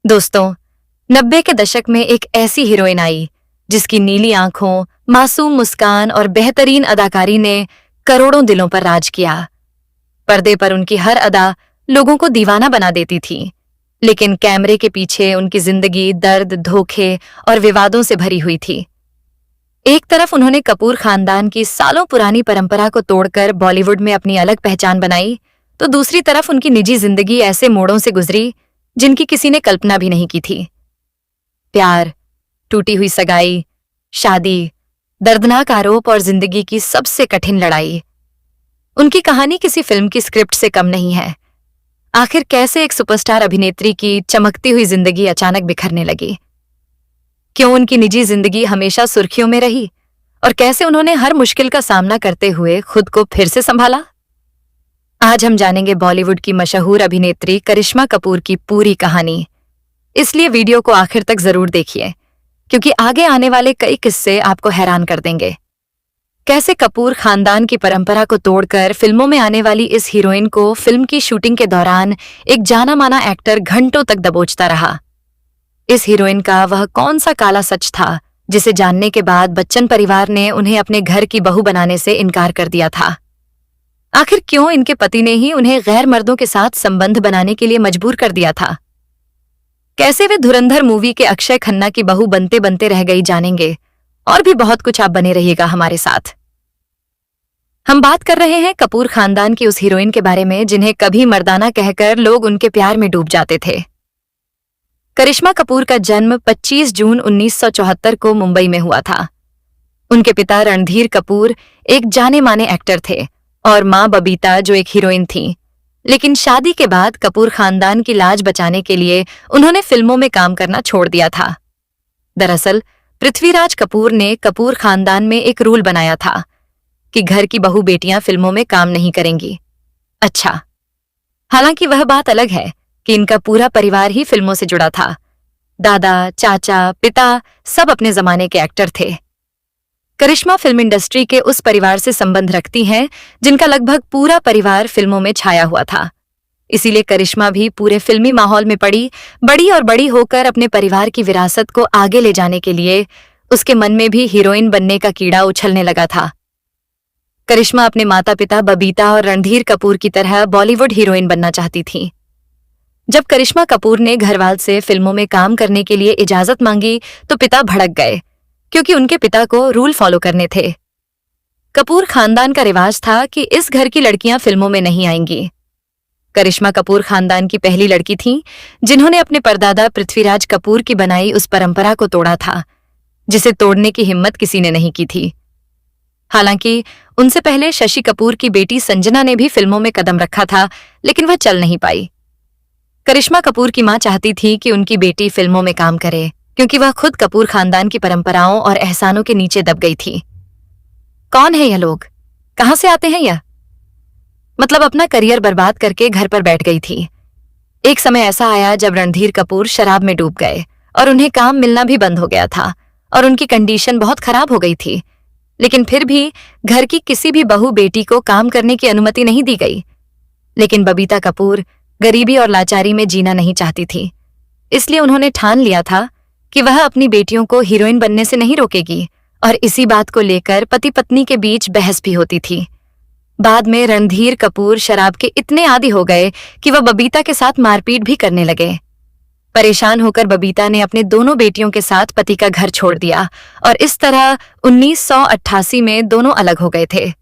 दोस्तों, 90 के दशक में एक ऐसी हीरोइन आई जिसकी नीली आंखों, मासूम मुस्कान और बेहतरीन अदाकारी ने करोड़ों दिलों पर राज किया। पर्दे पर उनकी हर अदा लोगों को दीवाना बना देती थी, लेकिन कैमरे के पीछे उनकी जिंदगी दर्द, धोखे और विवादों से भरी हुई थी। एक तरफ उन्होंने कपूर खानदान की सालों पुरानी परंपरा को तोड़कर बॉलीवुड में अपनी अलग पहचान बनाई, तो दूसरी तरफ उनकी निजी जिंदगी ऐसे मोड़ों से गुजरी जिनकी किसी ने कल्पना भी नहीं की थी। प्यार, टूटी हुई सगाई, शादी, दर्दनाक आरोप और जिंदगी की सबसे कठिन लड़ाई। उनकी कहानी किसी फिल्म की स्क्रिप्ट से कम नहीं है। आखिर कैसे एक सुपरस्टार अभिनेत्री की चमकती हुई जिंदगी अचानक बिखरने लगी? क्यों उनकी निजी जिंदगी हमेशा सुर्खियों में रही? और कैसे उन्होंने हर मुश्किल का सामना करते हुए खुद को फिर से संभाला? आज हम जानेंगे बॉलीवुड की मशहूर अभिनेत्री करिश्मा कपूर की पूरी कहानी। इसलिए वीडियो को आखिर तक जरूर देखिए, क्योंकि आगे आने वाले कई किस्से आपको हैरान कर देंगे। कैसे कपूर खानदान की परंपरा को तोड़कर फिल्मों में आने वाली इस हीरोइन को फिल्म की शूटिंग के दौरान एक जाना माना एक्टर घंटों तक दबोचता रहा। इस हीरोइन का वह कौन सा काला सच था जिसे जानने के बाद बच्चन परिवार ने उन्हें अपने घर की बहू बनाने से इनकार कर दिया था? आखिर क्यों इनके पति ने ही उन्हें गैर मर्दों के साथ संबंध बनाने के लिए मजबूर कर दिया था? कैसे वे धुरंधर मूवी के अक्षय खन्ना की बहू बनते बनते रह गई, जानेंगे। और भी बहुत कुछ, आप बने रहिएगा हमारे साथ। हम बात कर रहे हैं कपूर खानदान की उस हीरोइन के बारे में जिन्हें कभी मर्दाना कहकर लोग उनके प्यार में डूब जाते थे। करिश्मा कपूर का जन्म 25 जून 1974 को मुंबई में हुआ था। उनके पिता रणधीर कपूर एक जाने माने एक्टर थे और मां बबीता जो एक हीरोइन थी। लेकिन शादी के बाद कपूर खानदान की लाज बचाने के लिए उन्होंने फिल्मों में काम करना छोड़ दिया था। दरअसल पृथ्वीराज कपूर ने कपूर खानदान में एक रूल बनाया था कि घर की बहू बेटियां फिल्मों में काम नहीं करेंगी। अच्छा, हालांकि वह बात अलग है कि इनका पूरा परिवार ही फिल्मों से जुड़ा था। दादा, चाचा, पिता सब अपने जमाने के एक्टर थे। करिश्मा फिल्म इंडस्ट्री के उस परिवार से संबंध रखती हैं जिनका लगभग पूरा परिवार फिल्मों में छाया हुआ था। इसीलिए करिश्मा भी पूरे फिल्मी माहौल में बड़ी और बड़ी होकर अपने परिवार की विरासत को आगे ले जाने के लिए उसके मन में भी हीरोइन बनने का कीड़ा उछलने लगा था। करिश्मा अपने माता पिता बबीता और रणधीर कपूर की तरह बॉलीवुड हीरोइन बनना चाहती थी। जब करिश्मा कपूर ने घरवाल से फिल्मों में काम करने के लिए इजाजत मांगी तो पिता भड़क गए, क्योंकि उनके पिता को रूल फॉलो करने थे। कपूर खानदान का रिवाज था कि इस घर की लड़कियां फिल्मों में नहीं आएंगी। करिश्मा कपूर खानदान की पहली लड़की थीं जिन्होंने अपने परदादा पृथ्वीराज कपूर की बनाई उस परंपरा को तोड़ा था जिसे तोड़ने की हिम्मत किसी ने नहीं की थी। हालांकि उनसे पहले शशि कपूर की बेटी संजना ने भी फिल्मों में कदम रखा था, लेकिन वह चल नहीं पाई। करिश्मा कपूर की मां चाहती थी कि उनकी बेटी फिल्मों में काम करे, क्योंकि वह खुद कपूर खानदान की परंपराओं और एहसानों के नीचे दब गई थी। कौन है यह लोग? कहां से आते हैं यह? मतलब अपना करियर बर्बाद करके घर पर बैठ गई थी। एक समय ऐसा आया जब रणधीर कपूर शराब में डूब गए और उन्हें काम मिलना भी बंद हो गया था और उनकी कंडीशन बहुत खराब हो गई थी। लेकिन फिर भी घर की किसी भी बहू बेटी को काम करने की अनुमति नहीं दी गई। लेकिन बबीता कपूर गरीबी और लाचारी में जीना नहीं चाहती थी, इसलिए उन्होंने ठान लिया था कि वह अपनी बेटियों को हीरोइन बनने से नहीं रोकेगी, और इसी बात को लेकर पति पत्नी के बीच बहस भी होती थी। बाद में रणधीर कपूर शराब के इतने आदी हो गए कि वह बबीता के साथ मारपीट भी करने लगे। परेशान होकर बबीता ने अपने दोनों बेटियों के साथ पति का घर छोड़ दिया और इस तरह 1988 में दोनों अलग हो गए थे।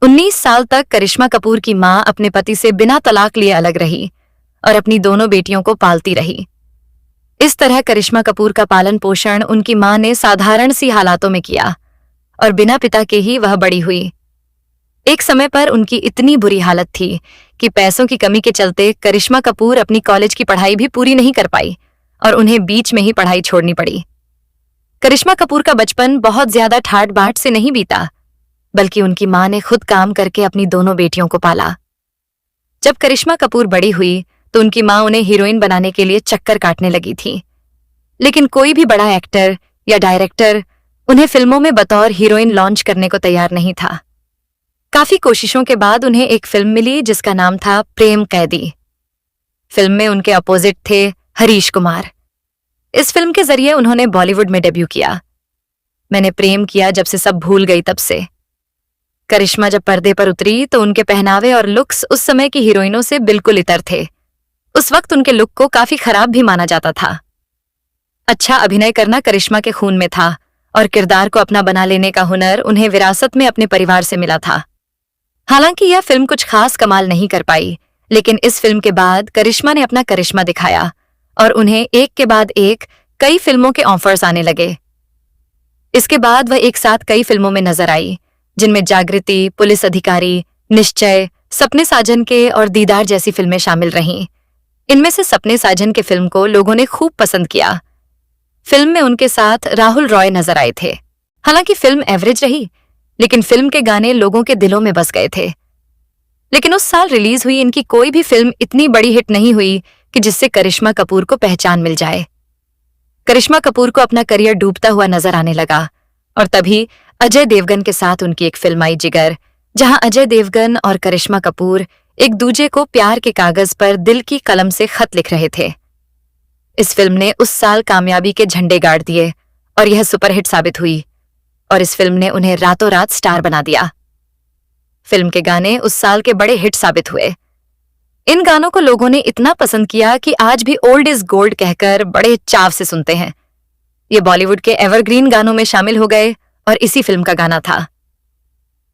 19 साल तक करिश्मा कपूर की मां अपने पति से बिना तलाक लिए अलग रही और अपनी दोनों बेटियों को पालती रही। इस तरह करिश्मा कपूर का पालन पोषण उनकी मां ने साधारण सी हालातों में किया और बिना पिता के ही वह बड़ी हुई। एक समय पर उनकी इतनी बुरी हालत थी कि पैसों की कमी के चलते करिश्मा कपूर अपनी कॉलेज की पढ़ाई भी पूरी नहीं कर पाई और उन्हें बीच में ही पढ़ाई छोड़नी पड़ी। करिश्मा कपूर का बचपन बहुत ज्यादा ठाट बाट से नहीं बीता, बल्कि उनकी मां ने खुद काम करके अपनी दोनों बेटियों को पाला। जब करिश्मा कपूर बड़ी हुई तो उनकी मां उन्हें हीरोइन बनाने के लिए चक्कर काटने लगी थी, लेकिन कोई भी बड़ा एक्टर या डायरेक्टर उन्हें फिल्मों में बतौर हीरोइन लॉन्च करने को तैयार नहीं था। काफी कोशिशों के बाद उन्हें एक फिल्म मिली जिसका नाम था प्रेम कैदी। फिल्म में उनके अपोजिट थे हरीश कुमार। इस फिल्म के जरिए उन्होंने बॉलीवुड में डेब्यू किया। मैंने प्रेम किया जब से सब भूल गई तब से। करिश्मा जब पर्दे पर उतरी तो उनके पहनावे और लुक्स उस समय की हीरोइनों से बिल्कुल इतर थे। उस वक्त उनके लुक को काफी खराब भी माना जाता था। अच्छा अभिनय करना करिश्मा के खून में था और किरदार को अपना बना लेने का हुनर उन्हें विरासत में अपने परिवार से मिला था। हालांकि यह फिल्म कुछ खास कमाल नहीं कर पाई, लेकिन इस फिल्म के बाद करिश्मा ने अपना करिश्मा दिखाया और उन्हें एक के बाद एक कई फिल्मों के ऑफर्स आने लगे। इसके बाद वह एक साथ कई फिल्मों में नजर आई, जिनमें जागृति, पुलिस अधिकारी, निश्चय, सपने साजन के और दीदार जैसी फिल्में शामिल रहीं। इनमें से सपने साजन के फिल्म को लोगों ने खूब पसंद किया। फिल्म में उनके साथ राहुल रॉय नजर आए थे। हालांकि फिल्म एवरेज रही, लेकिन फिल्म के गाने लोगों के दिलों में बस गए थे। लेकिन उस साल रिलीज हुई इनकी कोई भी फिल्म इतनी बड़ी हिट नहीं हुई कि जिससे करिश्मा कपूर को पहचान मिल जाए। करिश्मा कपूर को अपना करियर डूबता हुआ नजर आने लगा और तभी अजय देवगन के साथ उनकी एक फिल्म आई जिगर, जहां अजय देवगन और करिश्मा कपूर एक दूजे को प्यार के कागज पर दिल की कलम से खत लिख रहे थे। इस फिल्म ने उस साल कामयाबी के झंडे गाड़ दिए और यह सुपरहिट साबित हुई और इस फिल्म ने उन्हें रातों रात स्टार बना दिया। फिल्म के गाने उस साल के बड़े हिट साबित हुए। इन गानों को लोगों ने इतना पसंद किया कि आज भी ओल्ड इज गोल्ड कहकर बड़े चाव से सुनते हैं। ये बॉलीवुड के एवरग्रीन गानों में शामिल हो गए और इसी फिल्म का गाना था।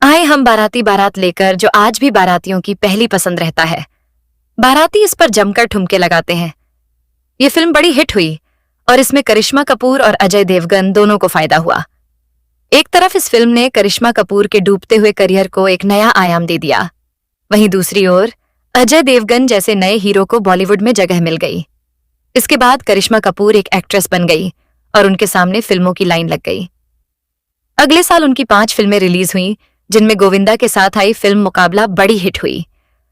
आए हम बाराती बारात लेकर, जो आज भी बारातियों की पहली पसंद रहता है। बाराती इस पर जमकर ठुमके लगाते हैं। ये फिल्म बड़ी हिट हुई और इसमें करिश्मा कपूर और अजय देवगन दोनों को फायदा हुआ। एक तरफ इस फिल्म ने करिश्मा कपूर के डूबते हुए करियर को एक नया आयाम दे दिया, वहीं दूसरी ओर अजय देवगन जैसे नए हीरो को बॉलीवुड में जगह मिल गई। इसके बाद करिश्मा कपूर एक एक्ट्रेस बन गई और उनके सामने फिल्मों की लाइन लग गई। अगले साल उनकी 5 फिल्में रिलीज हुईं, जिनमें गोविंदा के साथ आई फिल्म मुकाबला बड़ी हिट हुई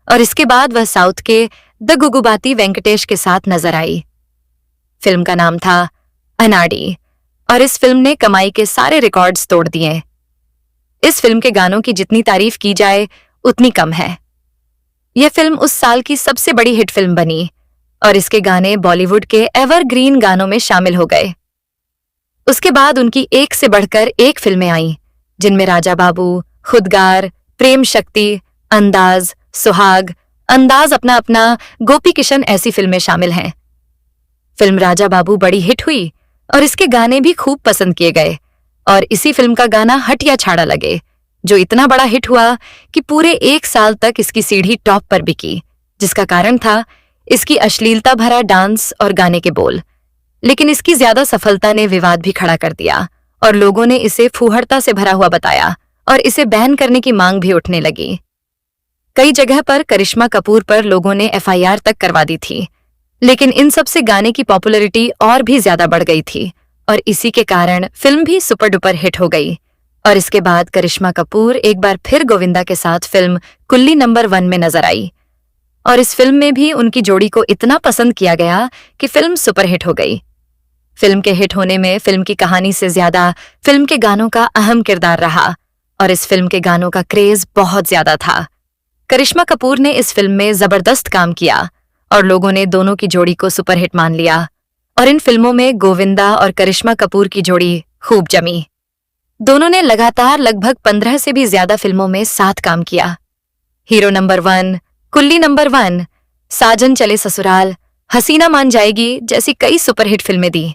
और इसके बाद वह साउथ के द गुगुबाती वेंकटेश के साथ नजर आई। फिल्म का नाम था अनाडी और इस फिल्म ने कमाई के सारे रिकॉर्ड्स तोड़ दिए। इस फिल्म के गानों की जितनी तारीफ की जाए उतनी कम है। यह फिल्म उस साल की सबसे बड़ी हिट फिल्म बनी और इसके गाने बॉलीवुड के एवरग्रीन गानों में शामिल हो गए। उसके बाद उनकी एक से बढ़कर एक फिल्में आईं, जिनमें राजा बाबू, खुदगार, प्रेम शक्ति, अंदाज, सुहाग, अंदाज अपना अपना, गोपी किशन ऐसी फिल्में शामिल हैं। फिल्म राजा बाबू बड़ी हिट हुई और इसके गाने भी खूब पसंद किए गए और इसी फिल्म का गाना हटिया छाड़ा लगे, जो इतना बड़ा हिट हुआ कि पूरे 1 साल तक इसकी सीढ़ी टॉप पर बिकी, जिसका कारण था इसकी अश्लीलता भरा डांस और गाने के बोल। लेकिन इसकी ज्यादा सफलता ने विवाद भी खड़ा कर दिया और लोगों ने इसे फूहड़ता से भरा हुआ बताया और इसे बैन करने की मांग भी उठने लगी। कई जगह पर करिश्मा कपूर पर लोगों ने एफआईआर तक करवा दी थी, लेकिन इन सब से गाने की पॉपुलैरिटी और भी ज्यादा बढ़ गई थी और इसी के कारण फिल्म भी सुपर डुपर हिट हो गई। और इसके बाद करिश्मा कपूर एक बार फिर गोविंदा के साथ फिल्म कुल्ली नंबर 1 में नजर आई और इस फिल्म में भी उनकी जोड़ी को इतना पसंद किया गया कि फिल्म सुपरहिट हो गई। फिल्म के हिट होने में फिल्म की कहानी से ज्यादा फिल्म के गानों का अहम किरदार रहा और इस फिल्म के गानों का क्रेज बहुत ज्यादा था। करिश्मा कपूर ने इस फिल्म में जबरदस्त काम किया और लोगों ने दोनों की जोड़ी को सुपरहिट मान लिया और इन फिल्मों में गोविंदा और करिश्मा कपूर की जोड़ी खूब जमी। दोनों ने लगातार लगभग 15 से भी ज्यादा फिल्मों में साथ काम किया। हीरो नंबर 1, कुल्ली नंबर 1, साजन चले ससुराल, हसीना मान जाएगी जैसी कई सुपरहिट फिल्में दी।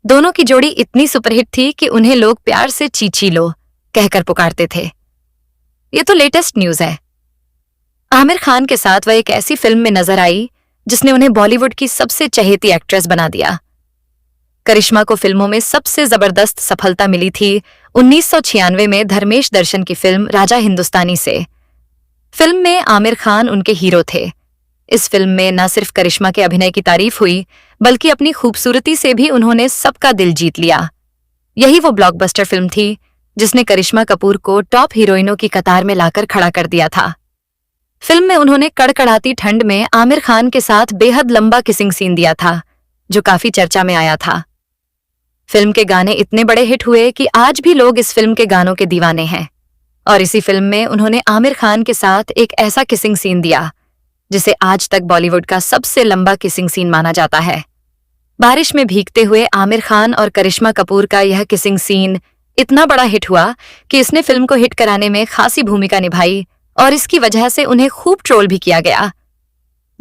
दोनों की जोड़ी इतनी सुपरहिट थी कि उन्हें लोग प्यार से चीची लो कहकर पुकारते थे। ये तो लेटेस्ट न्यूज है। आमिर खान के साथ वह एक ऐसी फिल्म में नजर आई जिसने उन्हें बॉलीवुड की सबसे चहेती एक्ट्रेस बना दिया। करिश्मा को फिल्मों में सबसे जबरदस्त सफलता मिली थी 1996 में धर्मेश दर्शन की फिल्म राजा हिंदुस्तानी से। फिल्म में आमिर खान उनके हीरो थे। इस फिल्म में न सिर्फ करिश्मा के अभिनय की तारीफ हुई, बल्कि अपनी खूबसूरती से भी उन्होंने सबका दिल जीत लिया। यही वो ब्लॉकबस्टर फिल्म थी जिसने करिश्मा कपूर को टॉप हीरोइनों की कतार में लाकर खड़ा कर दिया था। फिल्म में उन्होंने कड़कड़ाती ठंड में आमिर खान के साथ बेहद लंबा किसिंग सीन दिया था, जो काफी चर्चा में आया था। फिल्म के गाने इतने बड़े हिट हुए कि आज भी लोग इस फिल्म के गानों के दीवाने हैं और इसी फिल्म में उन्होंने आमिर खान के साथ एक ऐसा किसिंग सीन दिया जिसे आज तक बॉलीवुड का सबसे लंबा किसिंग सीन माना जाता है। बारिश में भीगते हुए आमिर खान और करिश्मा कपूर का यह किसिंग सीन इतना बड़ा हिट हुआ कि इसने फिल्म को हिट कराने में खासी भूमिका निभाई और इसकी वजह से उन्हें खूब ट्रोल भी किया गया।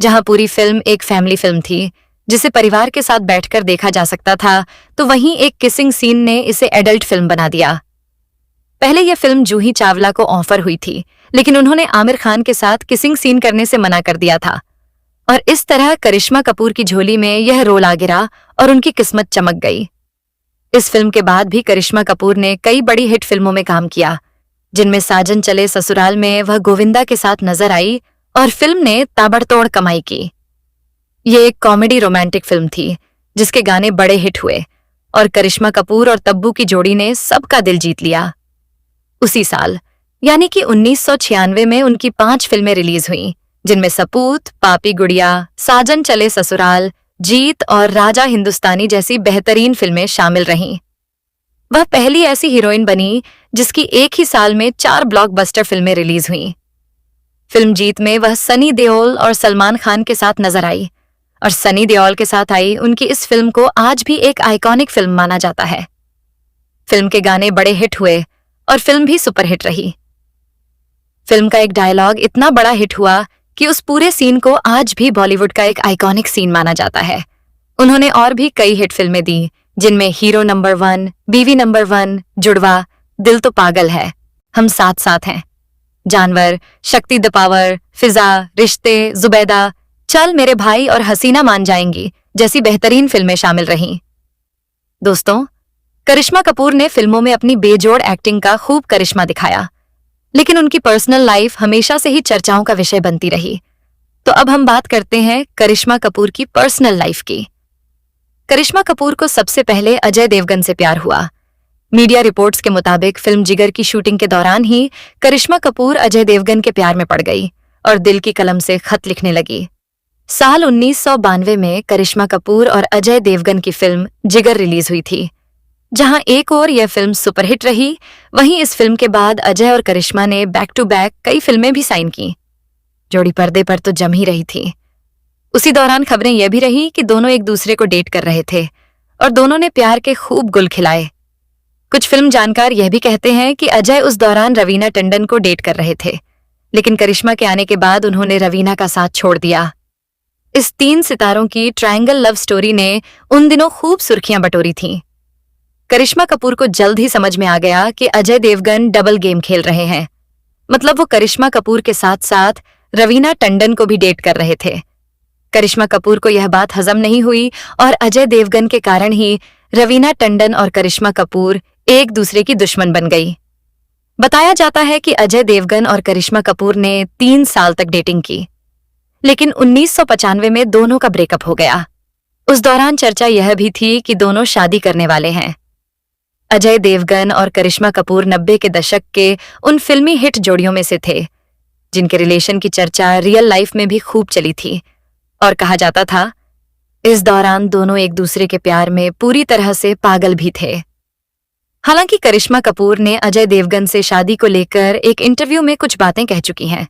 जहां पूरी फिल्म एक फैमिली फिल्म थी जिसे परिवार के साथ बैठकर देखा जा सकता था, तो वहीं एक किसिंग सीन ने इसे एडल्ट फिल्म बना दिया। पहले यह फिल्म जूही चावला को ऑफर हुई थी, लेकिन उन्होंने आमिर खान के साथ किसिंग सीन करने से मना कर दिया था और इस तरह करिश्मा कपूर की झोली में यह रोल आ गिरा और उनकी किस्मत चमक गई। इस फिल्म के बाद भी करिश्मा कपूर ने कई बड़ी हिट फिल्मों में काम किया, जिनमें साजन चले ससुराल में वह गोविंदा के साथ नजर आई और फिल्म ने ताबड़तोड़ कमाई की। ये एक कॉमेडी रोमांटिक फिल्म थी जिसके गाने बड़े हिट हुए और करिश्मा कपूर और तब्बू की जोड़ी ने सबका दिल जीत लिया। उसी साल यानी कि 1996 में उनकी 5 फिल्में रिलीज हुईं, जिनमें सपूत, पापी गुड़िया, साजन चले ससुराल, जीत और राजा हिंदुस्तानी जैसी बेहतरीन फिल्में शामिल रहीं। वह पहली ऐसी हीरोइन बनी जिसकी एक ही साल में 4 ब्लॉकबस्टर फिल्में रिलीज हुईं। फिल्म जीत में वह सनी देओल और सलमान खान के साथ नजर आई और सनी देओल के साथ आई उनकी इस फिल्म को आज भी एक आइकॉनिक फिल्म माना जाता है। फिल्म के गाने बड़े हिट हुए और फिल्म भी सुपरहिट रही। फिल्म का एक डायलॉग इतना बड़ा हिट हुआ कि उस पूरे सीन को आज भी बॉलीवुड का एक आइकॉनिक सीन माना जाता है। उन्होंने और भी कई हिट फिल्में दी, जिनमें हीरो नंबर 1, बीवी नंबर 1, जुड़वा, दिल तो पागल है, हम साथ साथ हैं, जानवर, शक्ति द पावर, फिजा, रिश्ते, जुबैदा, चल मेरे भाई और हसीना मान जाएंगी जैसी बेहतरीन फिल्में शामिल रहीं। दोस्तों, करिश्मा कपूर ने फिल्मों में अपनी बेजोड़ एक्टिंग का खूब करिश्मा दिखाया, लेकिन उनकी पर्सनल लाइफ हमेशा से ही चर्चाओं का विषय बनती रही। तो अब हम बात करते हैं करिश्मा कपूर की पर्सनल लाइफ की। करिश्मा कपूर को सबसे पहले अजय देवगन से प्यार हुआ। मीडिया रिपोर्ट्स के मुताबिक फिल्म जिगर की शूटिंग के दौरान ही करिश्मा कपूर अजय देवगन के प्यार में पड़ गई और दिल की कलम से खत लिखने लगी। साल 1992 में करिश्मा कपूर और अजय देवगन की फिल्म जिगर रिलीज हुई थी। जहां एक और यह फिल्म सुपरहिट रही, वहीं इस फिल्म के बाद अजय और करिश्मा ने बैक टू बैक कई फिल्में भी साइन की। जोड़ी पर्दे पर तो जम ही रही थी। उसी दौरान खबरें यह भी रही कि दोनों एक दूसरे को डेट कर रहे थे और दोनों ने प्यार के खूब गुल खिलाए। कुछ फिल्म जानकार यह भी कहते हैं कि अजय उस दौरान रवीना टंडन को डेट कर रहे थे, लेकिन करिश्मा के आने के बाद उन्होंने रवीना का साथ छोड़ दिया। इस 3 सितारों की ट्रायंगल लव स्टोरी ने उन दिनों खूब सुर्खियां बटोरी थीं। करिश्मा कपूर को जल्द ही समझ में आ गया कि अजय देवगन डबल गेम खेल रहे हैं, मतलब वो करिश्मा कपूर के साथ साथ रवीना टंडन को भी डेट कर रहे थे। करिश्मा कपूर को यह बात हजम नहीं हुई और अजय देवगन के कारण ही रवीना टंडन और करिश्मा कपूर एक दूसरे की दुश्मन बन गई। बताया जाता है कि अजय देवगन और करिश्मा कपूर ने 3 साल तक डेटिंग की, लेकिन 1995 में दोनों का ब्रेकअप हो गया। उस दौरान चर्चा यह भी थी कि दोनों शादी करने वाले हैं। अजय देवगन और करिश्मा कपूर 90 के दशक के उन फिल्मी हिट जोड़ियों में से थे जिनके रिलेशन की चर्चा रियल लाइफ में भी खूब चली थी और कहा जाता था इस दौरान दोनों एक दूसरे के प्यार में पूरी तरह से पागल भी थे। हालांकि करिश्मा कपूर ने अजय देवगन से शादी को लेकर एक इंटरव्यू में कुछ बातें कह चुकी हैं।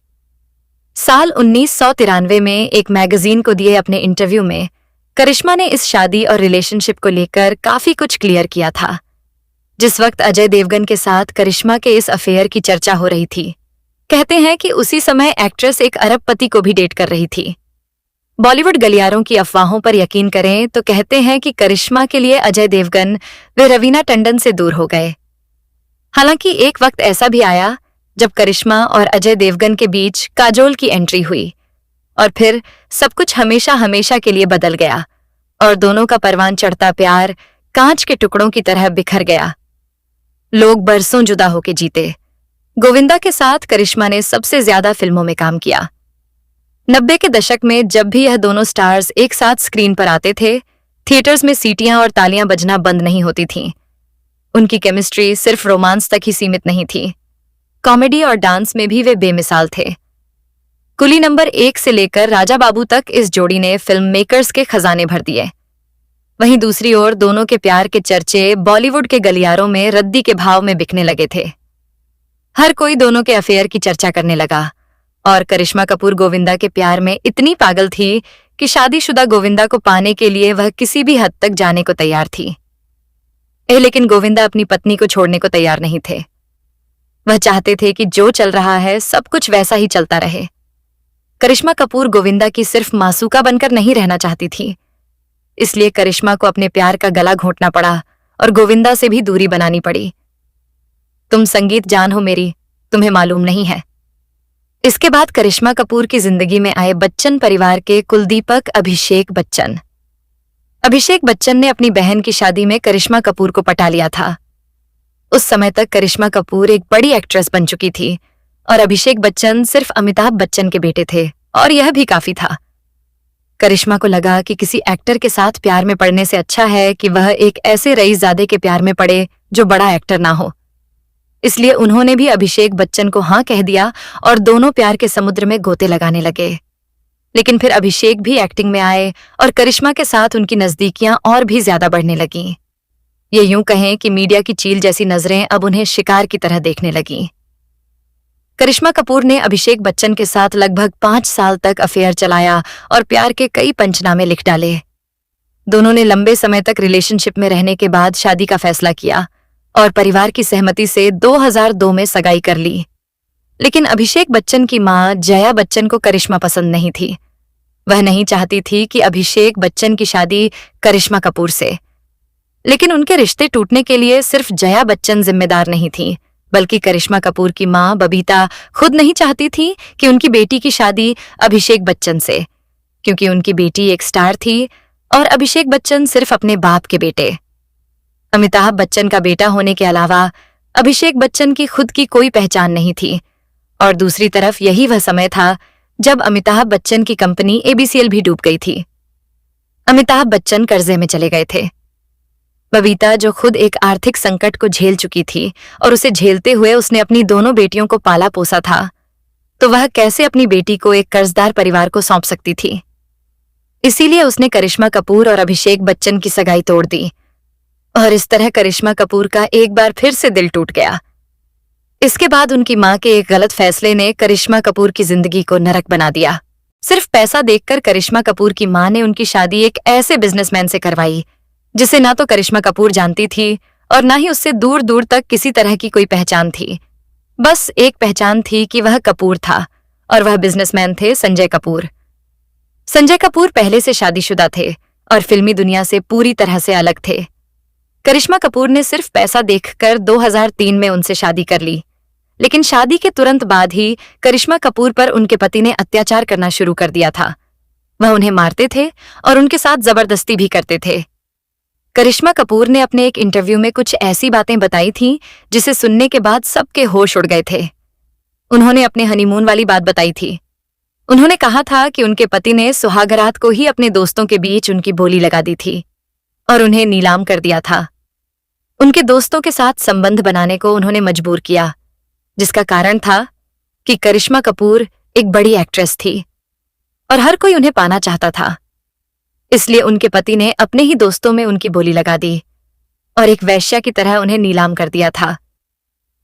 साल 1993 में एक मैगजीन को दिए अपने इंटरव्यू में करिश्मा ने इस शादी और रिलेशनशिप को लेकर काफी कुछ क्लियर किया था। जिस वक्त अजय देवगन के साथ करिश्मा के इस अफेयर की चर्चा हो रही थी, कहते हैं कि उसी समय एक्ट्रेस एक अरबपति को भी डेट कर रही थी। बॉलीवुड गलियारों की अफवाहों पर यकीन करें तो कहते हैं कि करिश्मा के लिए अजय देवगन वे रवीना टंडन से दूर हो गए। हालांकि एक वक्त ऐसा भी आया जब करिश्मा और अजय देवगन के बीच काजोल की एंट्री हुई और फिर सब कुछ हमेशा हमेशा के लिए बदल गया और दोनों का परवान चढ़ता प्यार कांच के टुकड़ों की तरह बिखर गया। लोग बरसों जुदा होके जीते। गोविंदा के साथ करिश्मा ने सबसे ज्यादा फिल्मों में काम किया। 90 के दशक में जब भी यह दोनों स्टार्स एक साथ स्क्रीन पर आते थे, थिएटर्स में सीटियां और तालियां बजना बंद नहीं होती थीं। उनकी केमिस्ट्री सिर्फ रोमांस तक ही सीमित नहीं थी, कॉमेडी और डांस में भी वे बेमिसाल थे। कुली नंबर 1 से लेकर राजा बाबू तक इस जोड़ी ने फिल्म मेकर्स के खजाने भर दिए। वहीं दूसरी ओर दोनों के प्यार के चर्चे बॉलीवुड के गलियारों में रद्दी के भाव में बिकने लगे थे। हर कोई दोनों के अफेयर की चर्चा करने लगा और करिश्मा कपूर गोविंदा के प्यार में इतनी पागल थी कि शादीशुदा गोविंदा को पाने के लिए वह किसी भी हद तक जाने को तैयार थी। लेकिन गोविंदा अपनी पत्नी को छोड़ने को तैयार नहीं थे। वह चाहते थे कि जो चल रहा है सब कुछ वैसा ही चलता रहे। करिश्मा कपूर गोविंदा की सिर्फ मासूका बनकर नहीं रहना चाहती थी, इसलिए करिश्मा को अपने प्यार का गला घोंटना पड़ा और गोविंदा से भी दूरी बनानी पड़ी। तुम संगीत जान हो मेरी, तुम्हें मालूम नहीं है। इसके बाद करिश्मा कपूर की जिंदगी में आए बच्चन परिवार के कुलदीपक अभिषेक बच्चन। अभिषेक बच्चन ने अपनी बहन की शादी में करिश्मा कपूर को पटा लिया था। उस समय तक करिश्मा कपूर एक बड़ी एक्ट्रेस बन चुकी थी और अभिषेक बच्चन सिर्फ अमिताभ बच्चन के बेटे थे, और यह भी काफी था। करिश्मा को लगा कि किसी एक्टर के साथ प्यार में पड़ने से अच्छा है कि वह एक ऐसे रईसजादे के प्यार में पड़े जो बड़ा एक्टर ना हो। इसलिए उन्होंने भी अभिषेक बच्चन को हाँ कह दिया और दोनों प्यार के समुद्र में गोते लगाने लगे। लेकिन फिर अभिषेक भी एक्टिंग में आए और करिश्मा के साथ उनकी नजदीकियां और भी ज्यादा बढ़ने लगीं। ये यूं कहें कि मीडिया की चील जैसी नजरें अब उन्हें शिकार की तरह देखने लगीं। करिश्मा कपूर ने अभिषेक बच्चन के साथ लगभग 5 साल तक अफेयर चलाया और प्यार के कई पंचनामे लिख डाले। दोनों ने लंबे समय तक रिलेशनशिप में रहने के बाद शादी का फैसला किया और परिवार की सहमति से 2002 में सगाई कर ली। लेकिन अभिषेक बच्चन की मां जया बच्चन को करिश्मा पसंद नहीं थी। वह नहीं चाहती थी कि अभिषेक बच्चन की शादी करिश्मा कपूर से। लेकिन उनके रिश्ते टूटने के लिए सिर्फ जया बच्चन जिम्मेदार नहीं थी, बल्कि करिश्मा कपूर की मां बबीता खुद नहीं चाहती थी कि उनकी बेटी की शादी अभिषेक बच्चन से, क्योंकि उनकी बेटी एक स्टार थी और अभिषेक बच्चन सिर्फ अपने बाप के बेटे। अमिताभ बच्चन का बेटा होने के अलावा अभिषेक बच्चन की खुद की कोई पहचान नहीं थी, और दूसरी तरफ यही वह समय था जब अमिताभ बच्चन की कंपनी ABCL भी डूब गई थी। अमिताभ बच्चन कर्जे में चले गए थे। बबीता, जो खुद एक आर्थिक संकट को झेल चुकी थी और उसे झेलते हुए उसने अपनी दोनों बेटियों को पाला पोसा था, तो वह कैसे अपनी बेटी को एक कर्जदार परिवार को सौंप सकती थी। इसीलिए उसने करिश्मा कपूर और अभिषेक बच्चन की सगाई तोड़ दी, और इस तरह करिश्मा कपूर का एक बार फिर से दिल टूट गया। इसके बाद उनकी मां के एक गलत फैसले ने करिश्मा कपूर की जिंदगी को नरक बना दिया। सिर्फ पैसा देखकर करिश्मा कपूर की मां ने उनकी शादी एक ऐसे बिजनेसमैन से करवाई जिसे ना तो करिश्मा कपूर जानती थी और ना ही उससे दूर दूर तक किसी तरह की कोई पहचान थी। बस एक पहचान थी कि वह कपूर था, और वह बिजनेसमैन थे संजय कपूर। संजय कपूर पहले से शादीशुदा थे और फिल्मी दुनिया से पूरी तरह से अलग थे। करिश्मा कपूर ने सिर्फ पैसा देखकर 2003 में उनसे शादी कर ली, लेकिन शादी के तुरंत बाद ही करिश्मा कपूर पर उनके पति ने अत्याचार करना शुरू कर दिया था। वह उन्हें मारते थे और उनके साथ जबरदस्ती भी करते थे। करिश्मा कपूर ने अपने एक इंटरव्यू में कुछ ऐसी बातें बताई थीं जिसे सुनने के बाद सबके होश उड़ गए थे। उन्होंने अपने हनीमून वाली बात बताई थी। उन्होंने कहा था कि उनके पति ने सुहागरात को ही अपने दोस्तों के बीच उनकी बोली लगा दी थी और उन्हें नीलाम कर दिया था। उनके दोस्तों के साथ संबंध बनाने को उन्होंने मजबूर किया, जिसका कारण था कि करिश्मा कपूर एक बड़ी एक्ट्रेस थी और हर कोई उन्हें पाना चाहता था। इसलिए उनके पति ने अपने ही दोस्तों में उनकी बोली लगा दी और एक वेश्या की तरह उन्हें नीलाम कर दिया था।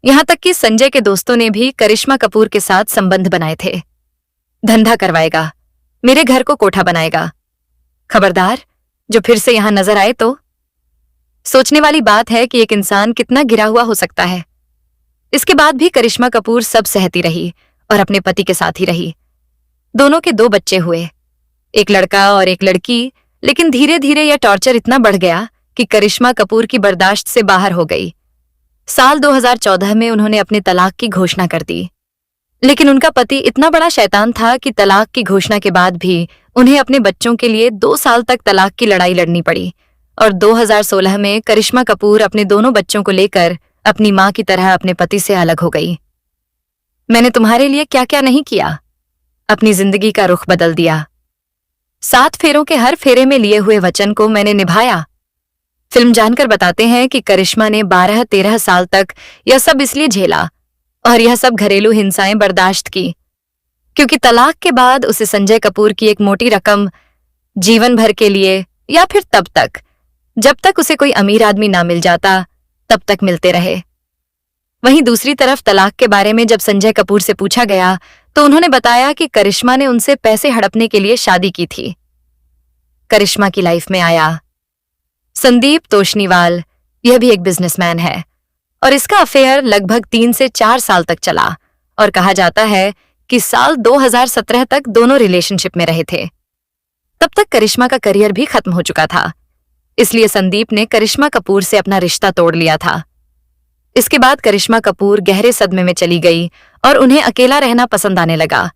यहां तक कि संजय के दोस्तों ने भी करिश्मा कपूर के साथ संबंध बनाए थे। धंधा करवाएगा, मेरे घर को कोठा बनाएगा, खबरदार जो फिर से यहां नजर आए तो। सोचने वाली बात है कि एक इंसान कितना गिरा हुआ हो सकता है। इसके बाद भी करिश्मा कपूर सब सहती रही और अपने पति के साथ ही रही। दोनों के 2 बच्चे हुए, एक लड़का और एक लड़की। लेकिन धीरे धीरे यह टॉर्चर इतना बढ़ गया कि करिश्मा कपूर की बर्दाश्त से बाहर हो गई। साल 2014 में उन्होंने अपने तलाक की घोषणा कर दी, लेकिन उनका पति इतना बड़ा शैतान था कि तलाक की घोषणा के बाद भी उन्हें अपने बच्चों के लिए 2 साल तक तलाक की लड़ाई लड़नी पड़ी। और 2016 में करिश्मा कपूर अपने दोनों बच्चों को लेकर अपनी मां की तरह अपने पति से अलग हो गई। मैंने तुम्हारे लिए क्या क्या नहीं किया, अपनी जिंदगी का रुख बदल दिया। 7 फेरों के हर फेरे में लिए हुए वचन को मैंने निभाया। फिल्म जानकर बताते हैं कि करिश्मा ने 12-13 साल तक यह सब इसलिए झेला और यह सब घरेलू हिंसाएं बर्दाश्त की क्योंकि तलाक के बाद उसे संजय कपूर की एक मोटी रकम जीवन भर के लिए, या फिर तब तक जब तक उसे कोई अमीर आदमी ना मिल जाता, तब तक मिलते रहे। वहीं दूसरी तरफ तलाक के बारे में जब संजय कपूर से पूछा गया तो उन्होंने बताया कि करिश्मा ने उनसे पैसे हड़पने के लिए शादी की थी। करिश्मा की लाइफ में आया संदीप तोशनीवाल। यह भी एक बिजनेसमैन है और इसका अफेयर लगभग 3 से 4 साल तक चला और कहा जाता है कि साल 2017 तक दोनों रिलेशनशिप में रहे थे। तब तक करिश्मा का करियर भी खत्म हो चुका था, इसलिए संदीप ने करिश्मा कपूर से अपना रिश्ता तोड़ लिया था। इसके बाद करिश्मा कपूर गहरे सदमे में चली गई और उन्हें अकेला रहना पसंद आने लगा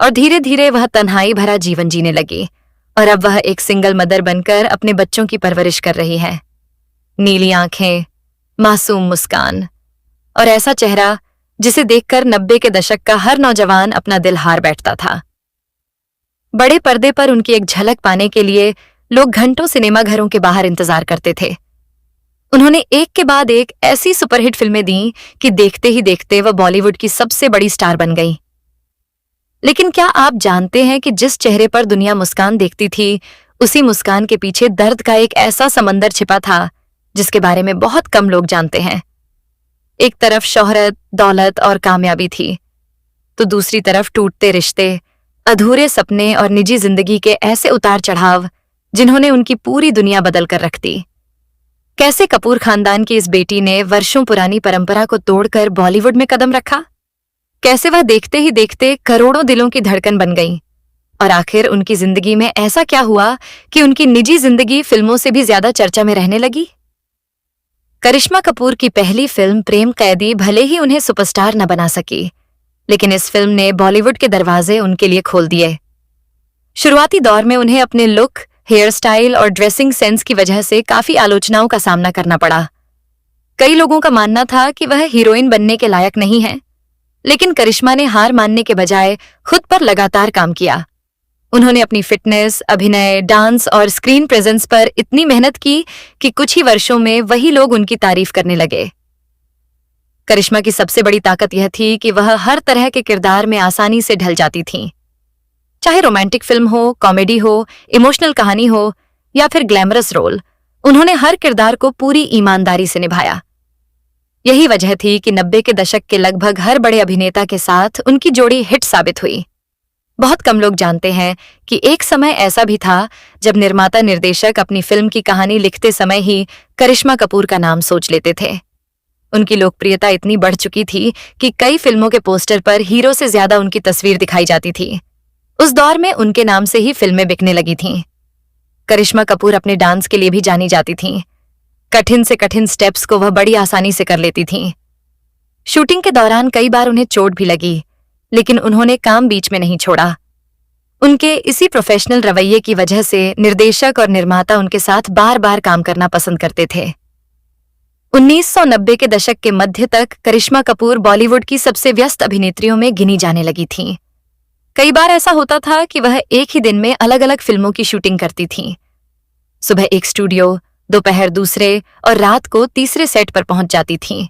और धीरे धीरे वह तन्हाई भरा जीवन जीने लगी और अब वह एक सिंगल मदर बनकर अपने बच्चों की परवरिश कर रही है। नीली आंखें, मासूम मुस्कान और ऐसा चेहरा जिसे देखकर 90 के दशक का हर नौजवान अपना दिल हार बैठता था। बड़े पर्दे पर उनकी एक झलक पाने के लिए लोग घंटों सिनेमा घरों के बाहर इंतजार करते थे। उन्होंने एक के बाद एक ऐसी सुपरहिट फिल्में दी कि देखते ही देखते वह बॉलीवुड की सबसे बड़ी स्टार बन गई। लेकिन क्या आप जानते हैं कि जिस चेहरे पर दुनिया मुस्कान देखती थी, उसी मुस्कान के पीछे दर्द का एक ऐसा समंदर छिपा था जिसके बारे में बहुत कम लोग जानते हैं। एक तरफ शोहरत, दौलत और कामयाबी थी, तो दूसरी तरफ टूटते रिश्ते, अधूरे सपने और निजी जिंदगी के ऐसे उतार चढ़ाव जिन्होंने उनकी पूरी दुनिया बदल कर रख दी। कैसे कपूर खानदान की इस बेटी ने वर्षों पुरानी परंपरा को तोड़कर बॉलीवुड में कदम रखा, कैसे वह देखते ही देखते करोड़ों दिलों की धड़कन बन गई और आखिर उनकी जिंदगी में ऐसा क्या हुआ कि उनकी निजी जिंदगी फिल्मों से भी ज्यादा चर्चा में रहने लगी। करिश्मा कपूर की पहली फिल्म प्रेम कैदी भले ही उन्हें सुपरस्टार न बना सकी, लेकिन इस फिल्म ने बॉलीवुड के दरवाजे उनके लिए खोल दिए। शुरुआती दौर में उन्हें अपने लुक, हेयर स्टाइल और ड्रेसिंग सेंस की वजह से काफी आलोचनाओं का सामना करना पड़ा। कई लोगों का मानना था कि वह हीरोइन बनने के लायक नहीं है, लेकिन करिश्मा ने हार मानने के बजाय खुद पर लगातार काम किया। उन्होंने अपनी फिटनेस, अभिनय, डांस और स्क्रीन प्रेजेंस पर इतनी मेहनत की कि कुछ ही वर्षों में वही लोग उनकी तारीफ करने लगे। करिश्मा की सबसे बड़ी ताकत यह थी कि वह हर तरह के किरदार में आसानी से ढल जाती थीं। चाहे रोमांटिक फिल्म हो, कॉमेडी हो, इमोशनल कहानी हो या फिर ग्लैमरस रोल, उन्होंने हर किरदार को पूरी ईमानदारी से निभाया। यही वजह थी कि 90 के दशक के लगभग हर बड़े अभिनेता के साथ उनकी जोड़ी हिट साबित हुई। बहुत कम लोग जानते हैं कि एक समय ऐसा भी था जब निर्माता निर्देशक अपनी फिल्म की कहानी लिखते समय ही करिश्मा कपूर का नाम सोच लेते थे। उनकी लोकप्रियता इतनी बढ़ चुकी थी कि कई फिल्मों के पोस्टर पर हीरो से ज्यादा उनकी तस्वीर दिखाई जाती थी। उस दौर में उनके नाम से ही फिल्में बिकने लगी थीं। करिश्मा कपूर अपने डांस के लिए भी जानी जाती थीं। कठिन से कठिन स्टेप्स को वह बड़ी आसानी से कर लेती थीं। शूटिंग के दौरान कई बार उन्हें चोट भी लगी, लेकिन उन्होंने काम बीच में नहीं छोड़ा। उनके इसी प्रोफेशनल रवैये की वजह से निर्देशक और निर्माता उनके साथ बार बार काम करना पसंद करते थे। 1990 के दशक के मध्य तक करिश्मा कपूर बॉलीवुड की सबसे व्यस्त अभिनेत्रियों में गिनी जाने लगी थीं। कई बार ऐसा होता था कि वह एक ही दिन में अलग अलग फिल्मों की शूटिंग करती थीं। सुबह एक स्टूडियो, दोपहर दूसरे और रात को तीसरे सेट पर पहुंच जाती थीं।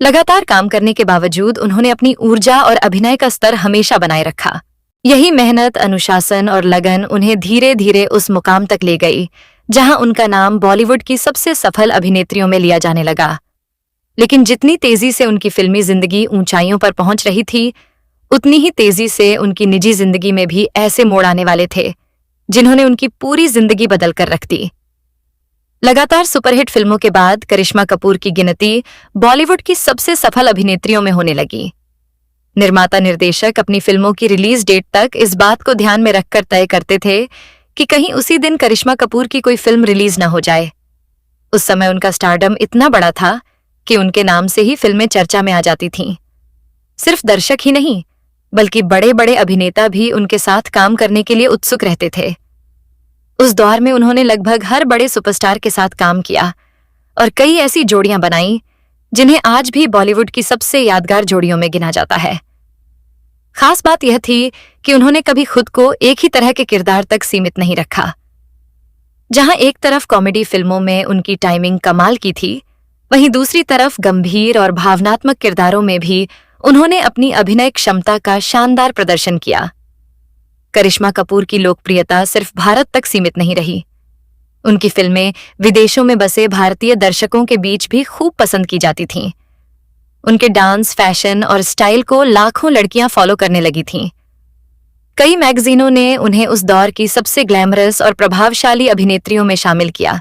लगातार काम करने के बावजूद उन्होंने अपनी ऊर्जा और अभिनय का स्तर हमेशा बनाए रखा। यही मेहनत, अनुशासन और लगन उन्हें धीरे धीरे उस मुकाम तक ले गई जहां उनका नाम बॉलीवुड की सबसे सफल अभिनेत्रियों में लिया जाने लगा। लेकिन जितनी तेजी से उनकी फिल्मी जिंदगी ऊंचाइयों पर पहुंच रही थी, उतनी ही तेजी से उनकी निजी जिंदगी में भी ऐसे मोड़ आने वाले थे जिन्होंने उनकी पूरी जिंदगी बदल कर रख दी। लगातार सुपरहिट फिल्मों के बाद करिश्मा कपूर की गिनती बॉलीवुड की सबसे सफल अभिनेत्रियों में होने लगी। निर्माता निर्देशक अपनी फिल्मों की रिलीज डेट तक इस बात को ध्यान में रखकर तय करते थे कि कहीं उसी दिन करिश्मा कपूर की कोई फिल्म रिलीज न हो जाए। उस समय उनका स्टारडम इतना बड़ा था कि उनके नाम से ही फिल्में चर्चा में आ जाती थीं। सिर्फ दर्शक ही नहीं, बल्कि बड़े बड़े अभिनेता भी उनके साथ काम करने के लिए उत्सुक रहते थे। उस दौर में उन्होंने लगभग हर बड़े सुपरस्टार के साथ काम किया और कई ऐसी जोड़ियां बनाई जिन्हें आज भी बॉलीवुड की सबसे यादगार जोड़ियों में गिना जाता है। खास बात यह थी कि उन्होंने कभी खुद को एक ही तरह के किरदार तक सीमित नहीं रखा। जहां एक तरफ कॉमेडी फिल्मों में उनकी टाइमिंग कमाल की थी, वहीं दूसरी तरफ गंभीर और भावनात्मक किरदारों में भी उन्होंने अपनी अभिनय क्षमता का शानदार प्रदर्शन किया। करिश्मा कपूर की लोकप्रियता सिर्फ भारत तक सीमित नहीं रही। उनकी फिल्में विदेशों में बसे भारतीय दर्शकों के बीच भी खूब पसंद की जाती थीं। उनके डांस, फैशन और स्टाइल को लाखों लड़कियां फॉलो करने लगी थीं। कई मैगजीनों ने उन्हें उस दौर की सबसे ग्लैमरस और प्रभावशाली अभिनेत्रियों में शामिल किया।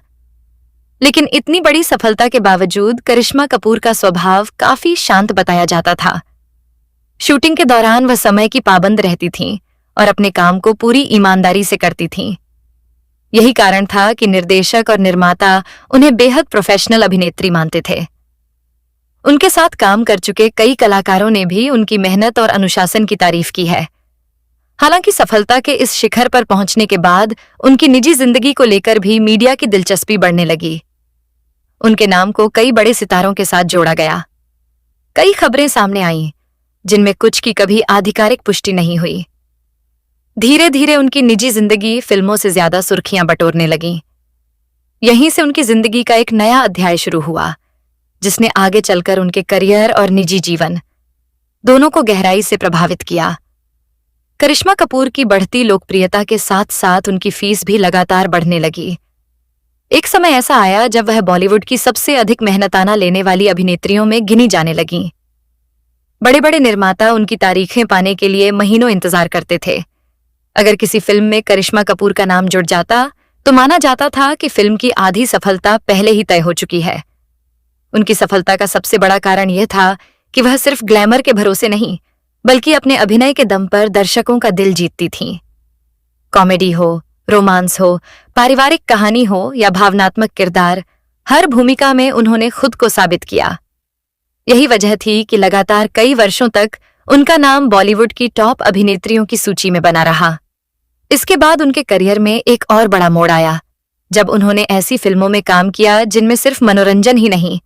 लेकिन इतनी बड़ी सफलता के बावजूद करिश्मा कपूर का स्वभाव काफी शांत बताया जाता था। शूटिंग के दौरान वह समय की पाबंद रहती थीं और अपने काम को पूरी ईमानदारी से करती थीं। यही कारण था कि निर्देशक और निर्माता उन्हें बेहद प्रोफेशनल अभिनेत्री मानते थे। उनके साथ काम कर चुके कई कलाकारों ने भी उनकी मेहनत और अनुशासन की तारीफ की है। हालांकि सफलता के इस शिखर पर पहुंचने के बाद उनकी निजी जिंदगी को लेकर भी मीडिया की दिलचस्पी बढ़ने लगी। उनके नाम को कई बड़े सितारों के साथ जोड़ा गया। कई खबरें सामने आईं, जिनमें कुछ की कभी आधिकारिक पुष्टि नहीं हुई। धीरे धीरे उनकी निजी जिंदगी फिल्मों से ज्यादा सुर्खियां बटोरने लगी। यहीं से उनकी जिंदगी का एक नया अध्याय शुरू हुआ, जिसने आगे चलकर उनके करियर और निजी जीवन दोनों को गहराई से प्रभावित किया। करिश्मा कपूर की बढ़ती लोकप्रियता के साथ साथ उनकी फीस भी लगातार बढ़ने लगी। एक समय ऐसा आया जब वह बॉलीवुड की सबसे अधिक मेहनताना लेने वाली अभिनेत्रियों में गिनी जाने लगीं। बड़े बड़े निर्माता उनकी तारीखें पाने के लिए महीनों इंतजार करते थे। अगर किसी फिल्म में करिश्मा कपूर का नाम जुड़ जाता तो माना जाता था कि फिल्म की आधी सफलता पहले ही तय हो चुकी है। उनकी सफलता का सबसे बड़ा कारण यह था कि वह सिर्फ ग्लैमर के भरोसे नहीं, बल्कि अपने अभिनय के दम पर दर्शकों का दिल जीतती थीं। कॉमेडी हो, रोमांस हो, पारिवारिक कहानी हो या भावनात्मक किरदार, हर भूमिका में उन्होंने खुद को साबित किया। यही वजह थी कि लगातार कई वर्षों तक उनका नाम बॉलीवुड की टॉप अभिनेत्रियों की सूची में बना रहा। इसके बाद उनके करियर में एक और बड़ा मोड़ आया, जब उन्होंने ऐसी फिल्मों में काम किया जिनमें सिर्फ मनोरंजन ही नहीं,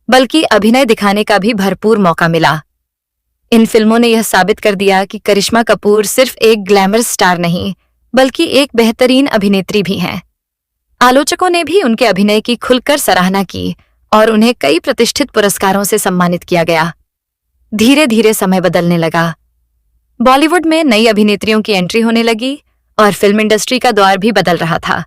बल्कि अभिनय दिखाने का भी भरपूर मौका मिला। इन फिल्मों ने यह साबित कर दिया कि करिश्मा कपूर सिर्फ एक ग्लैमर स्टार नहीं, बल्कि एक बेहतरीन अभिनेत्री भी हैं। आलोचकों ने भी उनके अभिनय की खुलकर सराहना की और उन्हें कई प्रतिष्ठित पुरस्कारों से सम्मानित किया गया। धीरे धीरे समय बदलने लगा। बॉलीवुड में नई अभिनेत्रियों की एंट्री होने लगी और फिल्म इंडस्ट्री का द्वार भी बदल रहा था।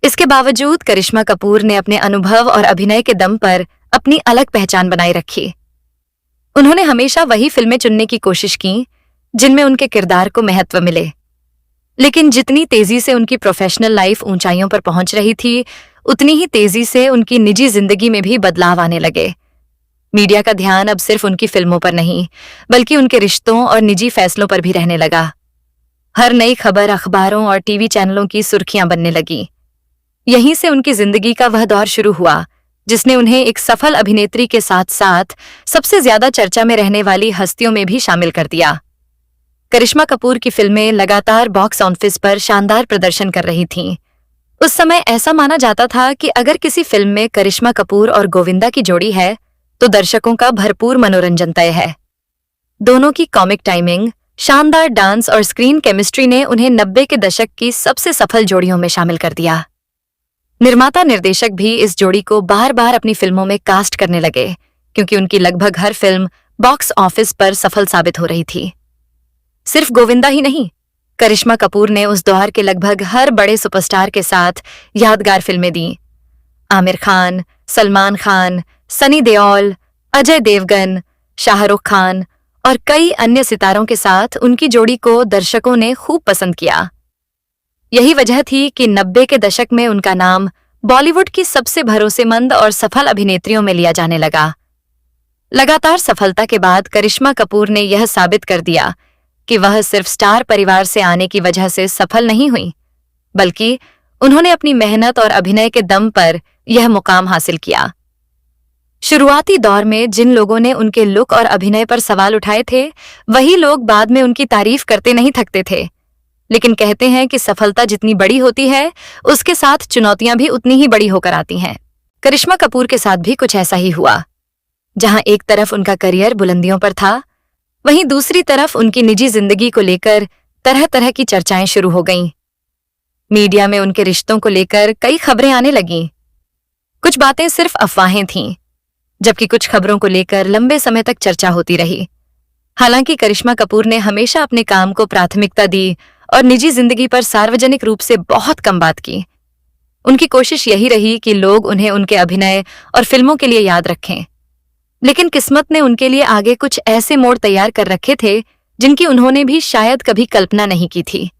इसके बावजूद करिश्मा कपूर ने अपने अनुभव और अभिनय के दम पर अपनी अलग पहचान बनाए रखी। उन्होंने हमेशा वही फिल्में चुनने की कोशिश की जिनमें उनके किरदार को महत्व मिले। लेकिन जितनी तेजी से उनकी प्रोफेशनल लाइफ ऊंचाइयों पर पहुंच रही थी, उतनी ही तेजी से उनकी निजी जिंदगी में भी बदलाव आने लगे। मीडिया का ध्यान अब सिर्फ उनकी फिल्मों पर नहीं, बल्कि उनके रिश्तों और निजी फैसलों पर भी रहने लगा। हर नई खबर अखबारों और टीवी चैनलों की सुर्खियां बनने लगी। यहीं से उनकी जिंदगी का वह दौर शुरू हुआ जिसने उन्हें एक सफल अभिनेत्री के साथ साथ सबसे ज्यादा चर्चा में रहने वाली हस्तियों में भी शामिल कर दिया। करिश्मा कपूर की फिल्में लगातार बॉक्स ऑफिस पर शानदार प्रदर्शन कर रही थीं। उस समय ऐसा माना जाता था कि अगर किसी फिल्म में करिश्मा कपूर और गोविंदा की जोड़ी है तो दर्शकों का भरपूर मनोरंजन तय है। दोनों की कॉमिक टाइमिंग, शानदार डांस और स्क्रीन केमिस्ट्री ने उन्हें 90 के दशक की सबसे सफल जोड़ियों में शामिल कर दिया। निर्माता निर्देशक भी इस जोड़ी को बार बार अपनी फिल्मों में कास्ट करने लगे, क्योंकि उनकी लगभग हर फिल्म बॉक्स ऑफिस पर सफल साबित हो रही थी। सिर्फ गोविंदा ही नहीं, करिश्मा कपूर ने उस दौर के लगभग हर बड़े सुपरस्टार के साथ यादगार फिल्में दी। आमिर खान, सलमान खान, सनी देओल, अजय देवगन, शाहरुख खान और कई अन्य सितारों के साथ उनकी जोड़ी को दर्शकों ने खूब पसंद किया। यही वजह थी कि 90 के दशक में उनका नाम बॉलीवुड की सबसे भरोसेमंद और सफल अभिनेत्रियों में लिया जाने लगा। लगातार सफलता के बाद करिश्मा कपूर ने यह साबित कर दिया कि वह सिर्फ स्टार परिवार से आने की वजह से सफल नहीं हुई, बल्कि उन्होंने अपनी मेहनत और अभिनय के दम पर यह मुकाम हासिल किया। शुरुआती दौर में जिन लोगों ने उनके लुक और अभिनय पर सवाल उठाए थे, वही लोग बाद में उनकी तारीफ करते नहीं थकते थे। लेकिन कहते हैं कि सफलता जितनी बड़ी होती है, उसके साथ चुनौतियां भी उतनी ही बड़ी होकर आती हैं। करिश्मा कपूर के साथ भी कुछ ऐसा ही हुआ। जहां एक तरफ उनका करियर बुलंदियों पर था, वहीं दूसरी तरफ उनकी निजी जिंदगी को लेकर तरह तरह की चर्चाएं शुरू हो गईं। मीडिया में उनके रिश्तों को लेकर कई खबरें आने लगीं। कुछ बातें सिर्फ अफवाहें थीं, जबकि कुछ खबरों को लेकर लंबे समय तक चर्चा होती रही। हालांकि करिश्मा कपूर ने हमेशा अपने काम को प्राथमिकता दी और निजी जिंदगी पर सार्वजनिक रूप से बहुत कम बात की। उनकी कोशिश यही रही कि लोग उन्हें उनके अभिनय और फिल्मों के लिए याद रखें। लेकिन किस्मत ने उनके लिए आगे कुछ ऐसे मोड़ तैयार कर रखे थे जिनकी उन्होंने भी शायद कभी कल्पना नहीं की थी।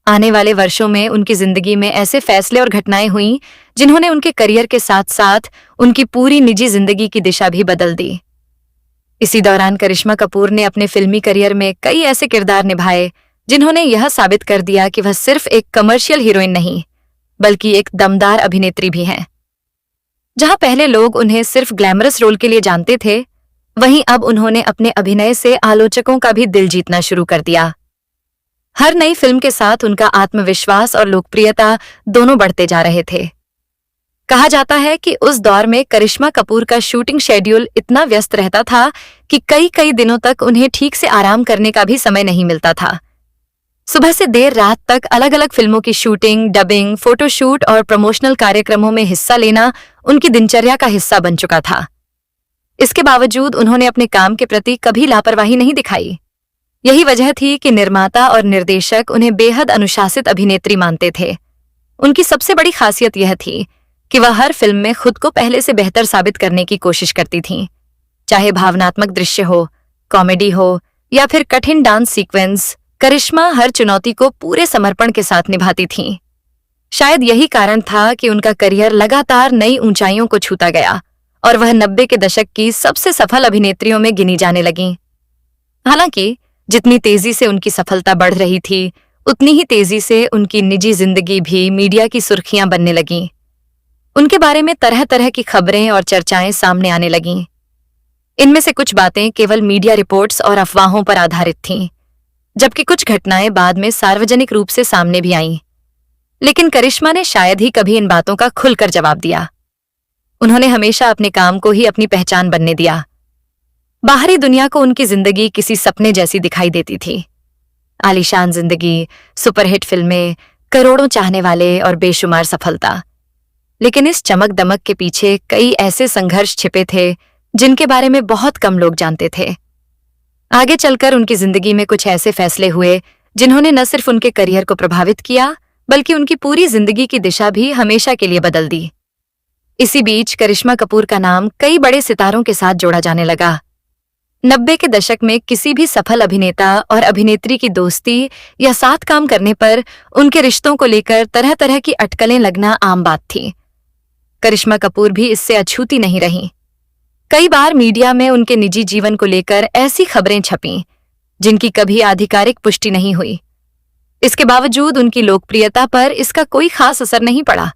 आने वाले वर्षों में उनकी जिंदगी में ऐसे फैसले और घटनाएं हुईं जिन्होंने उनके करियर के साथ साथ उनकी पूरी निजी जिंदगी की दिशा भी बदल दी। इसी दौरान करिश्मा कपूर ने अपने फिल्मी करियर में कई ऐसे किरदार निभाए जिन्होंने यह साबित कर दिया कि वह सिर्फ एक कमर्शियल हीरोइन नहीं बल्कि एक दमदार अभिनेत्री भी हैं। जहां पहले लोग उन्हें सिर्फ ग्लैमरस रोल के लिए जानते थे, वहीं अब उन्होंने अपने अभिनय से आलोचकों का भी दिल जीतना शुरू कर दिया। हर नई फिल्म के साथ उनका आत्मविश्वास और लोकप्रियता दोनों बढ़ते जा रहे थे। कहा जाता है कि उस दौर में करिश्मा कपूर का शूटिंग शेड्यूल इतना व्यस्त रहता था कि कई कई दिनों तक उन्हें ठीक से आराम करने का भी समय नहीं मिलता था। सुबह से देर रात तक अलग अलग फिल्मों की शूटिंग, डबिंग, फोटोशूट और प्रमोशनल कार्यक्रमों में हिस्सा लेना उनकी दिनचर्या का हिस्सा बन चुका था। इसके बावजूद उन्होंने अपने काम के प्रति कभी लापरवाही नहीं दिखाई। यही वजह थी कि निर्माता और निर्देशक उन्हें बेहद अनुशासित अभिनेत्री मानते थे। उनकी सबसे बड़ी खासियत यह थी कि वह हर फिल्म में खुद को पहले से बेहतर साबित करने की कोशिश करती थीं। चाहे भावनात्मक दृश्य हो, कॉमेडी हो या फिर कठिन डांस सीक्वेंस, करिश्मा हर चुनौती को पूरे समर्पण के साथ निभाती थीं। शायद यही कारण था कि उनका करियर लगातार नई ऊंचाइयों को छूता गया और वह 90 के दशक की सबसे सफल अभिनेत्रियों में गिनी जाने लगीं। हालांकि जितनी तेजी से उनकी सफलता बढ़ रही थी, उतनी ही तेजी से उनकी निजी जिंदगी भी मीडिया की सुर्खियां बनने लगीं। उनके बारे में तरह तरह की खबरें और चर्चाएं सामने आने लगीं। इनमें से कुछ बातें केवल मीडिया रिपोर्ट्स और अफवाहों पर आधारित थीं, जबकि कुछ घटनाएं बाद में सार्वजनिक रूप से सामने भी आईं। लेकिन करिश्मा ने शायद ही कभी इन बातों का खुलकर जवाब दिया। उन्होंने हमेशा अपने काम को ही अपनी पहचान बनने दिया। बाहरी दुनिया को उनकी जिंदगी किसी सपने जैसी दिखाई देती थी। आलीशान जिंदगी, सुपरहिट फिल्में, करोड़ों चाहने वाले और बेशुमार सफलता। लेकिन इस चमक दमक के पीछे कई ऐसे संघर्ष छिपे थे जिनके बारे में बहुत कम लोग जानते थे। आगे चलकर उनकी जिंदगी में कुछ ऐसे फैसले हुए जिन्होंने न सिर्फ उनके करियर को प्रभावित किया, बल्कि उनकी पूरी जिंदगी की दिशा भी हमेशा के लिए बदल दी। इसी बीच करिश्मा कपूर का नाम कई बड़े सितारों के साथ जोड़ा जाने लगा। 90 के दशक में किसी भी सफल अभिनेता और अभिनेत्री की दोस्ती या साथ काम करने पर उनके रिश्तों को लेकर तरह तरह की अटकलें लगना आम बात थी। करिश्मा कपूर भी इससे अछूती नहीं रहीं। कई बार मीडिया में उनके निजी जीवन को लेकर ऐसी खबरें छपीं जिनकी कभी आधिकारिक पुष्टि नहीं हुई। इसके बावजूद उनकी लोकप्रियता पर इसका कोई खास असर नहीं पड़ा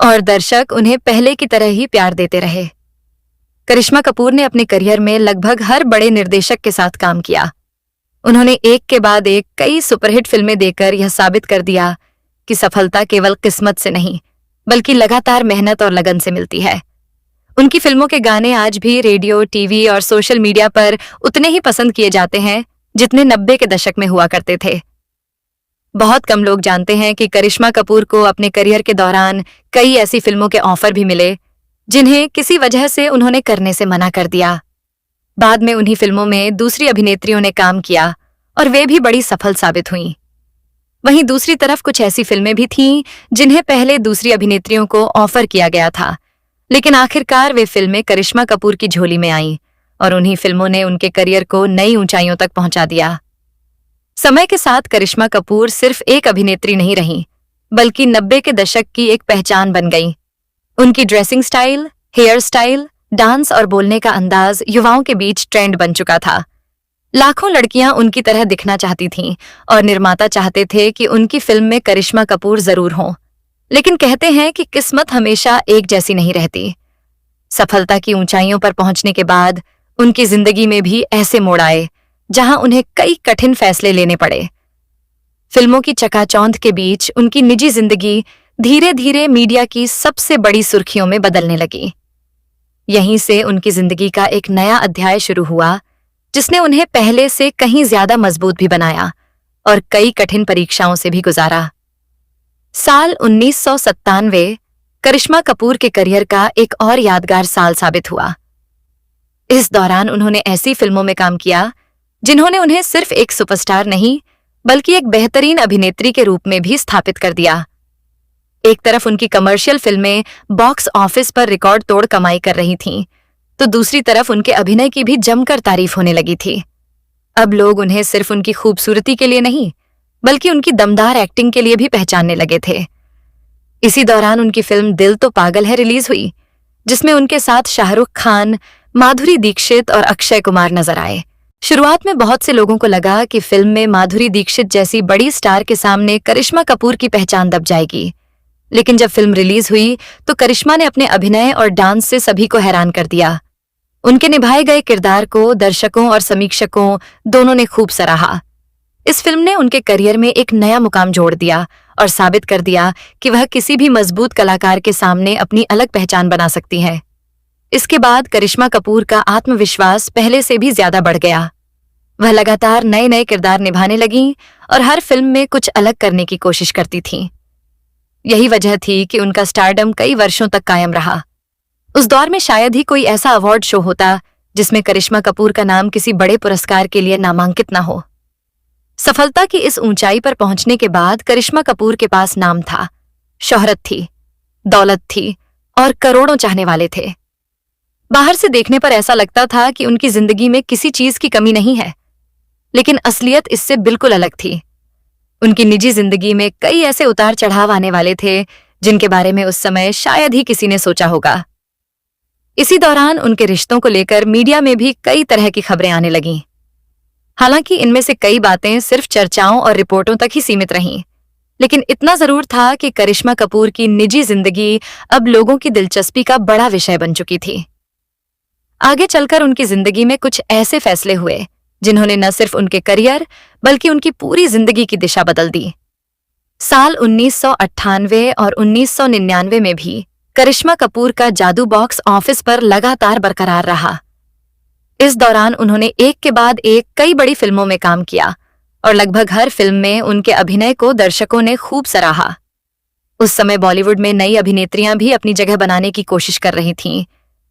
और दर्शक उन्हें पहले की तरह ही प्यार देते रहे। करिश्मा कपूर ने अपने करियर में लगभग हर बड़े निर्देशक के साथ काम किया। उन्होंने एक के बाद एक कई सुपरहिट फिल्में देकर यह साबित कर दिया कि सफलता केवल किस्मत से नहीं, बल्कि लगातार मेहनत और लगन से मिलती है। उनकी फिल्मों के गाने आज भी रेडियो, टीवी और सोशल मीडिया पर उतने ही पसंद किए जाते हैं जितने 90 के दशक में हुआ करते थे। बहुत कम लोग जानते हैं कि करिश्मा कपूर को अपने करियर के दौरान कई ऐसी फिल्मों के ऑफर भी मिले जिन्हें किसी वजह से उन्होंने करने से मना कर दिया। बाद में उन्हीं फिल्मों में दूसरी अभिनेत्रियों ने काम किया और वे भी बड़ी सफल साबित हुईं। वहीं दूसरी तरफ कुछ ऐसी फिल्में भी थीं जिन्हें पहले दूसरी अभिनेत्रियों को ऑफर किया गया था, लेकिन आखिरकार वे फिल्में करिश्मा कपूर की झोली में आईं और उन्हीं फिल्मों ने उनके करियर को नई ऊंचाइयों तक पहुंचा दिया। समय के साथ करिश्मा कपूर सिर्फ एक अभिनेत्री नहीं रहीं, बल्कि 90 के दशक की एक पहचान बन गईं। उनकी dressing style, hair style, dance और बोलने का अंदाज युवाओं के बीच ट्रेंड बन चुका था। लाखों लड़कियां उनकी तरह दिखना चाहती थीं और निर्माता चाहते थे कि उनकी फिल्म में करिश्मा कपूर जरूर हों। लेकिन कहते हैं कि किस्मत हमेशा एक जैसी नहीं रहती। सफलता की ऊंचाइयों पर पहुंचने के बाद उनकी जिंदगी में भी ऐसे मोड़ आए जहां उन्हें कई कठिन फैसले लेने पड़े। फिल्मों की चकाचौंध के बीच उनकी निजी जिंदगी धीरे धीरे मीडिया की सबसे बड़ी सुर्खियों में बदलने लगी। यहीं से उनकी जिंदगी का एक नया अध्याय शुरू हुआ जिसने उन्हें पहले से कहीं ज्यादा मजबूत भी बनाया और कई कठिन परीक्षाओं से भी गुजारा। साल 1997 करिश्मा कपूर के करियर का एक और यादगार साल साबित हुआ। इस दौरान उन्होंने ऐसी फिल्मों में काम किया जिन्होंने उन्हें सिर्फ एक सुपरस्टार नहीं, बल्कि एक बेहतरीन अभिनेत्री के रूप में भी स्थापित कर दिया। एक तरफ उनकी कमर्शियल फिल्में बॉक्स ऑफिस पर रिकॉर्ड तोड़ कमाई कर रही थीं, तो दूसरी तरफ उनके अभिनय की भी जमकर तारीफ होने लगी थी। अब लोग उन्हें सिर्फ उनकी खूबसूरती के लिए नहीं, बल्कि उनकी दमदार एक्टिंग के लिए भी पहचानने लगे थे। इसी दौरान उनकी फिल्म दिल तो पागल है रिलीज हुई, जिसमें उनके साथ शाहरुख खान, माधुरी दीक्षित और अक्षय कुमार नजर आए। शुरुआत में बहुत से लोगों को लगा कि फिल्म में माधुरी दीक्षित जैसी बड़ी स्टार के सामने करिश्मा कपूर की पहचान दब जाएगी, लेकिन जब फिल्म रिलीज हुई तो करिश्मा ने अपने अभिनय और डांस से सभी को हैरान कर दिया। उनके निभाए गए किरदार को दर्शकों और समीक्षकों दोनों ने खूब सराहा। इस फिल्म ने उनके करियर में एक नया मुकाम जोड़ दिया और साबित कर दिया कि वह किसी भी मजबूत कलाकार के सामने अपनी अलग पहचान बना सकती है। इसके बाद करिश्मा कपूर का आत्मविश्वास पहले से भी ज्यादा बढ़ गया। वह लगातार नए नए किरदार निभाने लगीं और हर फिल्म में कुछ अलग करने की कोशिश करती थीं। यही वजह थी कि उनका स्टारडम कई वर्षों तक कायम रहा। उस दौर में शायद ही कोई ऐसा अवार्ड शो होता जिसमें करिश्मा कपूर का नाम किसी बड़े पुरस्कार के लिए नामांकित न हो। सफलता की इस ऊंचाई पर पहुंचने के बाद करिश्मा कपूर के पास नाम था, शोहरत थी, दौलत थी और करोड़ों चाहने वाले थे। बाहर से देखने पर ऐसा लगता था कि उनकी जिंदगी में किसी चीज की कमी नहीं है, लेकिन असलियत इससे बिल्कुल अलग थी। उनकी निजी जिंदगी में कई ऐसे उतार चढ़ाव आने वाले थे जिनके बारे में उस समय शायद ही किसी ने सोचा होगा। इसी दौरान उनके रिश्तों को लेकर मीडिया में भी कई तरह की खबरें आने लगीं। हालांकि इनमें से कई बातें सिर्फ चर्चाओं और रिपोर्टों तक ही सीमित रहीं, लेकिन इतना जरूर था कि करिश्मा कपूर की निजी जिंदगी अब लोगों की दिलचस्पी का बड़ा विषय बन चुकी थी। आगे चलकर उनकी जिंदगी में कुछ ऐसे फैसले हुए जिन्होंने न सिर्फ उनके करियर बल्कि उनकी पूरी जिंदगी की दिशा बदल दी। साल 1998 और 1999 में भी करिश्मा कपूर का जादू बॉक्स ऑफिस पर लगातार बरकरार रहा। इस दौरान उन्होंने एक के बाद एक कई बड़ी फिल्मों में काम किया और लगभग हर फिल्म में उनके अभिनय को दर्शकों ने खूब सराहा। उस समय बॉलीवुड में नई अभिनेत्रियां भी अपनी जगह बनाने की कोशिश कर रही थीं,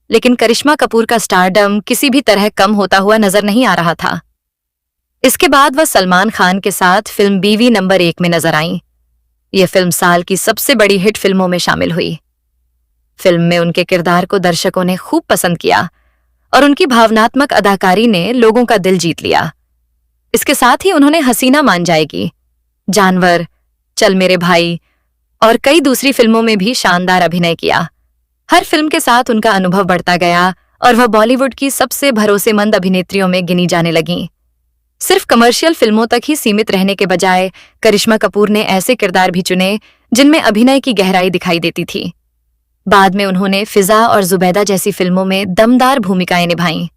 लेकिन करिश्मा कपूर का स्टारडम किसी भी तरह कम होता हुआ नजर नहीं आ रहा था। इसके बाद वह सलमान खान के साथ फिल्म बीवी नंबर 1 में नजर आईं। यह फिल्म साल की सबसे बड़ी हिट फिल्मों में शामिल हुई। फिल्म में उनके किरदार को दर्शकों ने खूब पसंद किया और उनकी भावनात्मक अदाकारी ने लोगों का दिल जीत लिया। इसके साथ ही उन्होंने हसीना मान जाएगी, जानवर, चल मेरे भाई और कई दूसरी फिल्मों में भी शानदार अभिनय किया। हर फिल्म के साथ उनका अनुभव बढ़ता गया और वह बॉलीवुड की सबसे भरोसेमंद अभिनेत्रियों में गिनी जाने लगीं। सिर्फ कमर्शियल फिल्मों तक ही सीमित रहने के बजाय करिश्मा कपूर ने ऐसे किरदार भी चुने जिनमें अभिनय की गहराई दिखाई देती थी। बाद में उन्होंने फिजा और जुबैदा जैसी फिल्मों में दमदार भूमिकाएं निभाईं।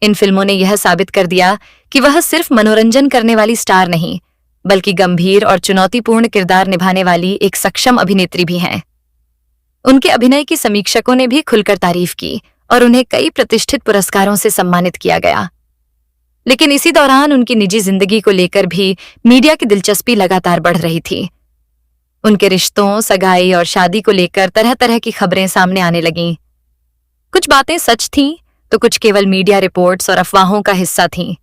इन फिल्मों ने यह साबित कर दिया कि वह सिर्फ मनोरंजन करने वाली स्टार नहीं, बल्कि गंभीर और चुनौतीपूर्ण किरदार निभाने वाली एक सक्षम अभिनेत्री भी हैं। उनके अभिनय की समीक्षकों ने भी खुलकर तारीफ की और उन्हें कई प्रतिष्ठित पुरस्कारों से सम्मानित किया गया। लेकिन इसी दौरान उनकी निजी जिंदगी को लेकर भी मीडिया की दिलचस्पी लगातार बढ़ रही थी। उनके रिश्तों, सगाई और शादी को लेकर तरह तरह की खबरें सामने आने लगीं। कुछ बातें सच थीं तो कुछ केवल मीडिया रिपोर्ट्स और अफवाहों का हिस्सा थीं।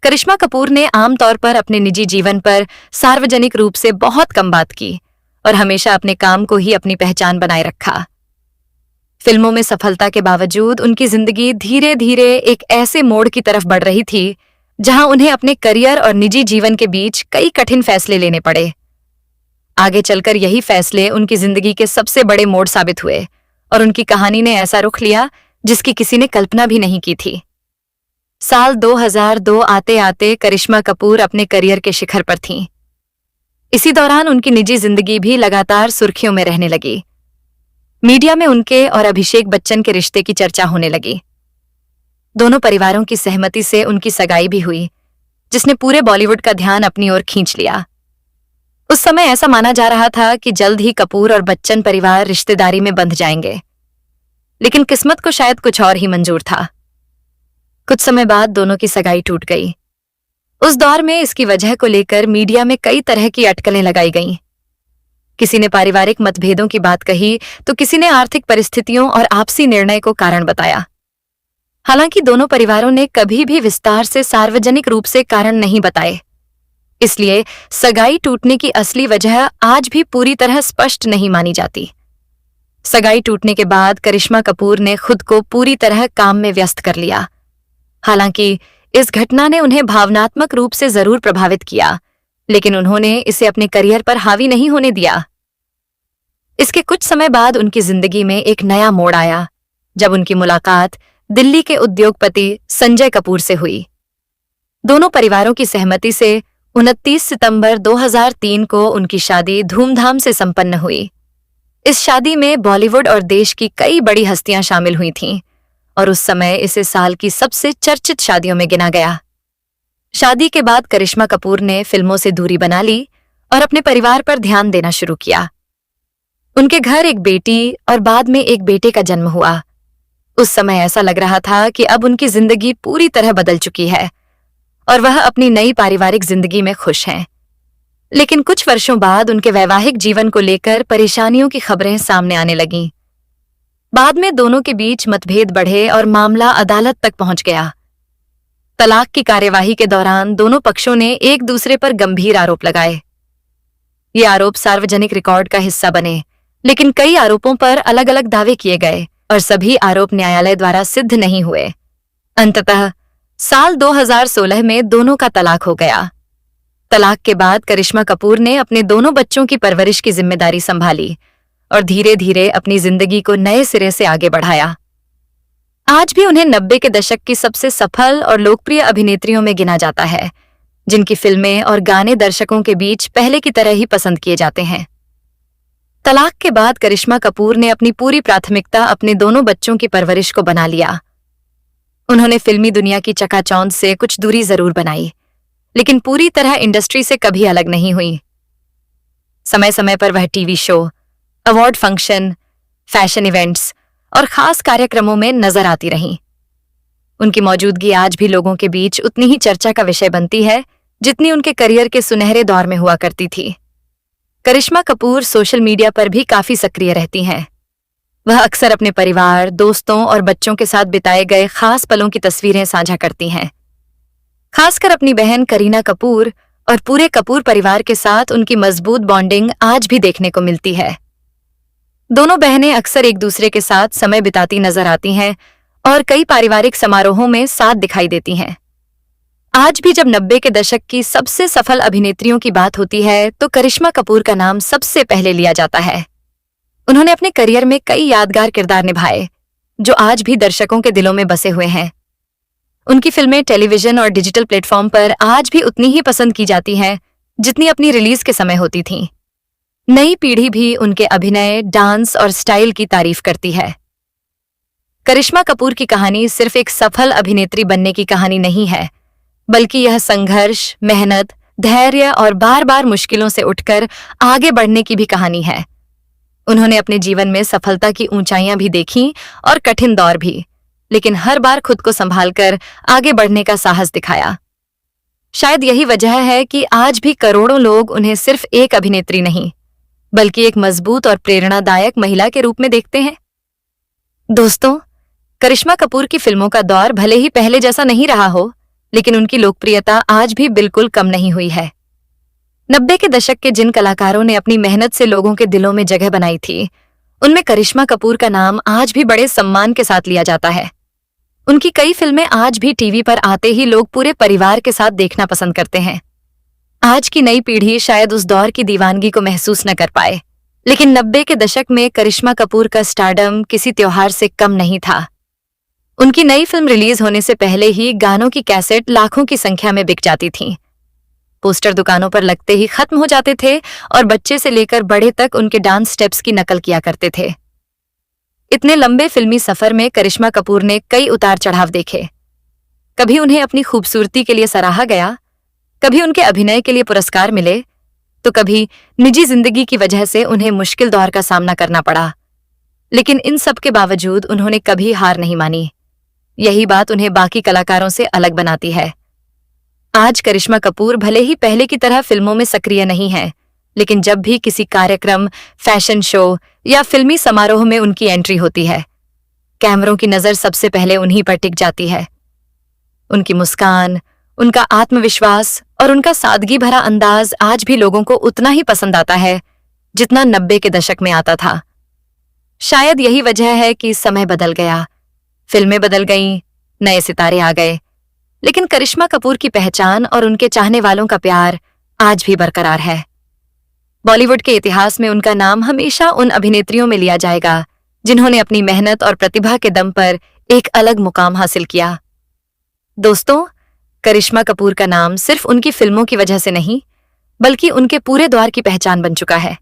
करिश्मा कपूर ने आमतौर पर अपने निजी जीवन पर सार्वजनिक रूप से बहुत कम बात की और हमेशा अपने काम को ही अपनी पहचान बनाए रखा। फिल्मों में सफलता के बावजूद उनकी जिंदगी धीरे धीरे एक ऐसे मोड़ की तरफ बढ़ रही थी जहां उन्हें अपने करियर और निजी जीवन के बीच कई कठिन फैसले लेने पड़े। आगे चलकर यही फैसले उनकी जिंदगी के सबसे बड़े मोड़ साबित हुए और उनकी कहानी ने ऐसा रुख लिया जिसकी किसी ने कल्पना भी नहीं की थी। साल 2002 आते आते करिश्मा कपूर अपने करियर के शिखर पर थीं। इसी दौरान उनकी निजी जिंदगी भी लगातार सुर्खियों में रहने लगी। मीडिया में उनके और अभिषेक बच्चन के रिश्ते की चर्चा होने लगी। दोनों परिवारों की सहमति से उनकी सगाई भी हुई, जिसने पूरे बॉलीवुड का ध्यान अपनी ओर खींच लिया। उस समय ऐसा माना जा रहा था कि जल्द ही कपूर और बच्चन परिवार रिश्तेदारी में बंध जाएंगे, लेकिन किस्मत को शायद कुछ और ही मंजूर था। कुछ समय बाद दोनों की सगाई टूट गई। उस दौर में इसकी वजह को लेकर मीडिया में कई तरह की अटकलें लगाई गईं। किसी ने पारिवारिक मतभेदों की बात कही तो किसी ने आर्थिक परिस्थितियों और आपसी निर्णय को कारण बताया। हालांकि दोनों परिवारों ने कभी भी विस्तार से सार्वजनिक रूप से कारण नहीं बताए, इसलिए सगाई टूटने की असली वजह आज भी पूरी तरह स्पष्ट नहीं मानी जाती। सगाई टूटने के बाद करिश्मा कपूर ने खुद को पूरी तरह काम में व्यस्त कर लिया। हालांकि इस घटना ने उन्हें भावनात्मक रूप से जरूर प्रभावित किया, लेकिन उन्होंने इसे अपने करियर पर हावी नहीं होने दिया। इसके कुछ समय बाद उनकी जिंदगी में एक नया मोड़ आया, जब उनकी मुलाकात दिल्ली के उद्योगपति संजय कपूर से हुई। दोनों परिवारों की सहमति से 29 सितंबर 2003 को उनकी शादी धूमधाम से संपन्न हुई। इस शादी में बॉलीवुड और देश की कई बड़ी हस्तियां शामिल हुई थीं और उस समय इसे साल की सबसे चर्चित शादियों में गिना गया। शादी के बाद करिश्मा कपूर ने फिल्मों से दूरी बना ली और अपने परिवार पर ध्यान देना शुरू किया। उनके घर एक बेटी और बाद में एक बेटे का जन्म हुआ। उस समय ऐसा लग रहा था कि अब उनकी जिंदगी पूरी तरह बदल चुकी है और वह अपनी नई पारिवारिक जिंदगी में खुश हैं। लेकिन कुछ वर्षों बाद उनके वैवाहिक जीवन को लेकर परेशानियों की खबरें सामने आने लगीं। बाद में दोनों के बीच मतभेद बढ़े और मामला अदालत तक पहुंच गया। तलाक की कार्यवाही के दौरान दोनों पक्षों ने एक दूसरे पर गंभीर आरोप लगाए। ये आरोप सार्वजनिक रिकॉर्ड का हिस्सा बने, लेकिन कई आरोपों पर अलग अलग दावे किए गए और सभी आरोप न्यायालय द्वारा सिद्ध नहीं हुए। अंततः साल 2016 में दोनों का तलाक हो गया। तलाक के बाद करिश्मा कपूर ने अपने दोनों बच्चों की परवरिश की जिम्मेदारी संभाली और धीरे धीरे अपनी जिंदगी को नए सिरे से आगे बढ़ाया। आज भी उन्हें 90 के दशक की सबसे सफल और लोकप्रिय अभिनेत्रियों में गिना जाता है, जिनकी फिल्में और गाने दर्शकों के बीच पहले की तरह ही पसंद किए जाते हैं। तलाक के बाद करिश्मा कपूर ने अपनी पूरी प्राथमिकता अपने दोनों बच्चों की परवरिश को बना लिया। उन्होंने फिल्मी दुनिया की चकाचौंध से कुछ दूरी जरूर बनाई, लेकिन पूरी तरह इंडस्ट्री से कभी अलग नहीं हुई। समय समय पर वह TV show, award function, fashion events और खास कार्यक्रमों में नजर आती रहीं। उनकी मौजूदगी आज भी लोगों के बीच उतनी ही चर्चा का विषय बनती है जितनी उनके करियर के सुनहरे दौर में हुआ करती थी। करिश्मा कपूर सोशल मीडिया पर भी काफी सक्रिय रहती हैं। वह अक्सर अपने परिवार, दोस्तों और बच्चों के साथ बिताए गए खास पलों की तस्वीरें साझा करती हैं। खासकर अपनी बहन करीना कपूर और पूरे कपूर परिवार के साथ उनकी मजबूत बॉन्डिंग आज भी देखने को मिलती है। दोनों बहनें अक्सर एक दूसरे के साथ समय बिताती नजर आती हैं और कई पारिवारिक समारोहों में साथ दिखाई देती हैं। आज भी जब 90 के दशक की सबसे सफल अभिनेत्रियों की बात होती है तो करिश्मा कपूर का नाम सबसे पहले लिया जाता है। उन्होंने अपने करियर में कई यादगार किरदार निभाए, जो आज भी दर्शकों के दिलों में बसे हुए हैं। उनकी फिल्में टेलीविजन और डिजिटल प्लेटफॉर्म पर आज भी उतनी ही पसंद की जाती हैं जितनी अपनी रिलीज के समय होती थीं। नई पीढ़ी भी उनके अभिनय, डांस और स्टाइल की तारीफ करती है। करिश्मा कपूर की कहानी सिर्फ एक सफल अभिनेत्री बनने की कहानी नहीं है, बल्कि यह संघर्ष, मेहनत, धैर्य और बार बार मुश्किलों से उठकर आगे बढ़ने की भी कहानी है। उन्होंने अपने जीवन में सफलता की ऊंचाइयां भी देखीं और कठिन दौर भी, लेकिन हर बार खुद को संभालकर आगे बढ़ने का साहस दिखाया। शायद यही वजह है कि आज भी करोड़ों लोग उन्हें सिर्फ एक अभिनेत्री नहीं, बल्कि एक मजबूत और प्रेरणादायक महिला के रूप में देखते हैं। दोस्तों, करिश्मा कपूर की फिल्मों का दौर भले ही पहले जैसा नहीं रहा हो, लेकिन उनकी लोकप्रियता आज भी बिल्कुल कम नहीं हुई है। 90 के दशक के जिन कलाकारों ने अपनी मेहनत से लोगों के दिलों में जगह बनाई थी, उनमें करिश्मा कपूर का नाम आज भी बड़े सम्मान के साथ लिया जाता है। उनकी कई फिल्में आज भी टीवी पर आते ही लोग पूरे परिवार के साथ देखना पसंद करते हैं। आज की नई पीढ़ी शायद उस दौर की दीवानगी को महसूस न कर पाए, लेकिन 90 के दशक में करिश्मा कपूर का स्टारडम किसी त्योहार से कम नहीं था। उनकी नई फिल्म रिलीज होने से पहले ही गानों की कैसेट लाखों की संख्या में बिक जाती थीं। पोस्टर दुकानों पर लगते ही खत्म हो जाते थे और बच्चे से लेकर बड़े तक उनके डांस स्टेप्स की नकल किया करते थे। इतने लंबे फिल्मी सफर में करिश्मा कपूर ने कई उतार चढ़ाव देखे। कभी उन्हें अपनी खूबसूरती के लिए सराहा गया, कभी उनके अभिनय के लिए पुरस्कार मिले, तो कभी निजी जिंदगी की वजह से उन्हें मुश्किल दौर का सामना करना पड़ा। लेकिन इन सब के बावजूद उन्होंने कभी हार नहीं मानी। यही बात उन्हें बाकी कलाकारों से अलग बनाती है। आज करिश्मा कपूर भले ही पहले की तरह फिल्मों में सक्रिय नहीं है, लेकिन जब भी किसी कार्यक्रम, फैशन शो या फिल्मी समारोह में उनकी एंट्री होती है, कैमरों की नजर सबसे पहले उन्हीं पर टिक जाती है। उनकी मुस्कान, उनका आत्मविश्वास और उनका सादगी भरा अंदाज आज भी लोगों को उतना ही पसंद आता है जितना 90 के दशक में आता था। शायद यही वजह है कि समय बदल गया, फिल्में बदल गईं, नए सितारे आ गए, लेकिन करिश्मा कपूर की पहचान और उनके चाहने वालों का प्यार आज भी बरकरार है। बॉलीवुड के इतिहास में उनका नाम हमेशा उन अभिनेत्रियों में लिया जाएगा जिन्होंने अपनी मेहनत और प्रतिभा के दम पर एक अलग मुकाम हासिल किया। दोस्तों, करिश्मा कपूर का नाम सिर्फ उनकी फिल्मों की वजह से नहीं, बल्कि उनके पूरे दौर की पहचान बन चुका है।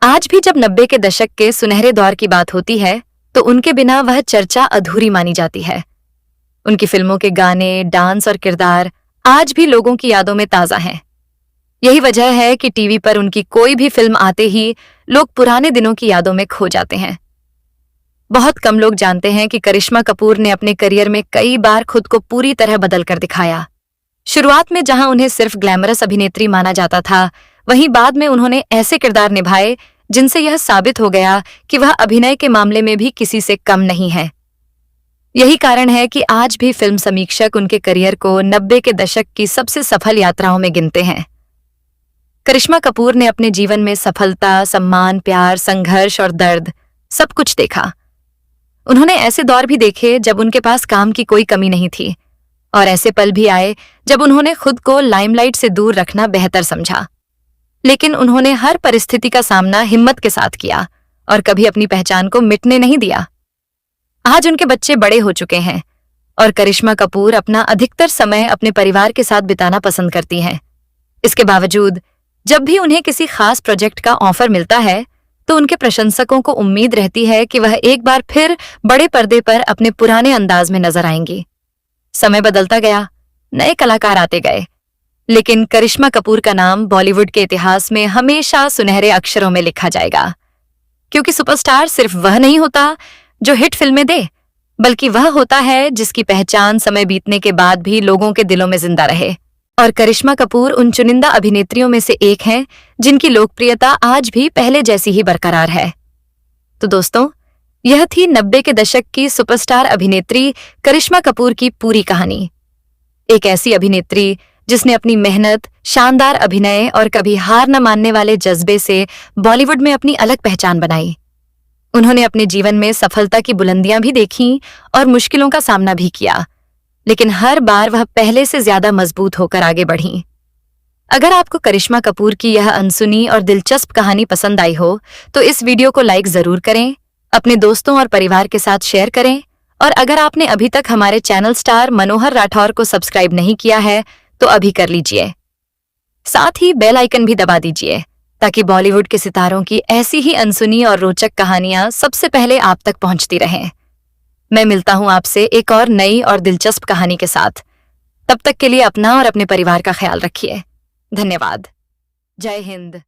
आज भी जब 90 के दशक के सुनहरे दौर की बात होती है, तो उनके बिना वह चर्चा अधूरी मानी जाती है। उनकी फिल्मों के गाने, डांस और किरदार आज भी लोगों की यादों में ताजा हैं। यही वजह है कि टीवी पर उनकी कोई भी फिल्म आते ही लोग पुराने दिनों की यादों में खो जाते हैं। बहुत कम लोग जानते हैं कि करिश्मा कपूर ने अपने करियर में कई बार खुद को पूरी तरह बदल कर दिखाया। शुरुआत में जहां उन्हें सिर्फ ग्लैमरस अभिनेत्री माना जाता था, वहीं बाद में उन्होंने ऐसे किरदार निभाए जिनसे यह साबित हो गया कि वह अभिनय के मामले में भी किसी से कम नहीं है। यही कारण है कि आज भी फिल्म समीक्षक उनके करियर को 90 के दशक की सबसे सफल यात्राओं में गिनते हैं। करिश्मा कपूर ने अपने जीवन में सफलता, सम्मान, प्यार, संघर्ष और दर्द सब कुछ देखा। उन्होंने ऐसे दौर भी देखे जब उनके पास काम की कोई कमी नहीं थी, और ऐसे पल भी आए जब उन्होंने खुद को लाइमलाइट से दूर रखना बेहतर समझा। लेकिन उन्होंने हर परिस्थिति का सामना हिम्मत के साथ किया और कभी अपनी पहचान को मिटने नहीं दिया। आज उनके बच्चे बड़े हो चुके हैं और करिश्मा कपूर अपना अधिकतर समय अपने परिवार के साथ बिताना पसंद करती हैं। इसके बावजूद जब भी उन्हें किसी खास प्रोजेक्ट का ऑफर मिलता है, तो उनके प्रशंसकों को उम्मीद रहती है कि वह एक बार फिर बड़े पर्दे पर अपने पुराने अंदाज में नजर आएंगी। समय बदलता गया, नए कलाकार आते गए, लेकिन करिश्मा कपूर का नाम बॉलीवुड के इतिहास में हमेशा सुनहरे अक्षरों में लिखा जाएगा। क्योंकि सुपरस्टार सिर्फ वह नहीं होता जो हिट फिल्में दे, बल्कि वह होता है जिसकी पहचान समय बीतने के बाद भी लोगों के दिलों में जिंदा रहे। और करिश्मा कपूर उन चुनिंदा अभिनेत्रियों में से एक हैं जिनकी लोकप्रियता आज भी पहले जैसी ही बरकरार है। तो दोस्तों, यह थी 90 के दशक की सुपरस्टार अभिनेत्री करिश्मा कपूर की पूरी कहानी। एक ऐसी अभिनेत्री जिसने अपनी मेहनत, शानदार अभिनय और कभी हार न मानने वाले जज्बे से बॉलीवुड में अपनी अलग पहचान बनाई। उन्होंने अपने जीवन में सफलता की बुलंदियां भी देखीं और मुश्किलों का सामना भी किया, लेकिन हर बार वह पहले से ज्यादा मजबूत होकर आगे बढ़ीं। अगर आपको करिश्मा कपूर की यह अनसुनी और दिलचस्प कहानी पसंद आई हो, तो इस वीडियो को लाइक जरूर करें, अपने दोस्तों और परिवार के साथ शेयर करें, और अगर आपने अभी तक हमारे चैनल स्टार मनोहर राठौर को सब्सक्राइब नहीं किया है, तो अभी कर लीजिए। साथ ही बेल आइकन भी दबा दीजिए, ताकि बॉलीवुड के सितारों की ऐसी ही अनसुनी और रोचक कहानियां सबसे पहले आप तक पहुंचती रहें। मैं मिलता हूं आपसे एक और नई और दिलचस्प कहानी के साथ। तब तक के लिए अपना और अपने परिवार का ख्याल रखिए। धन्यवाद। जय हिंद।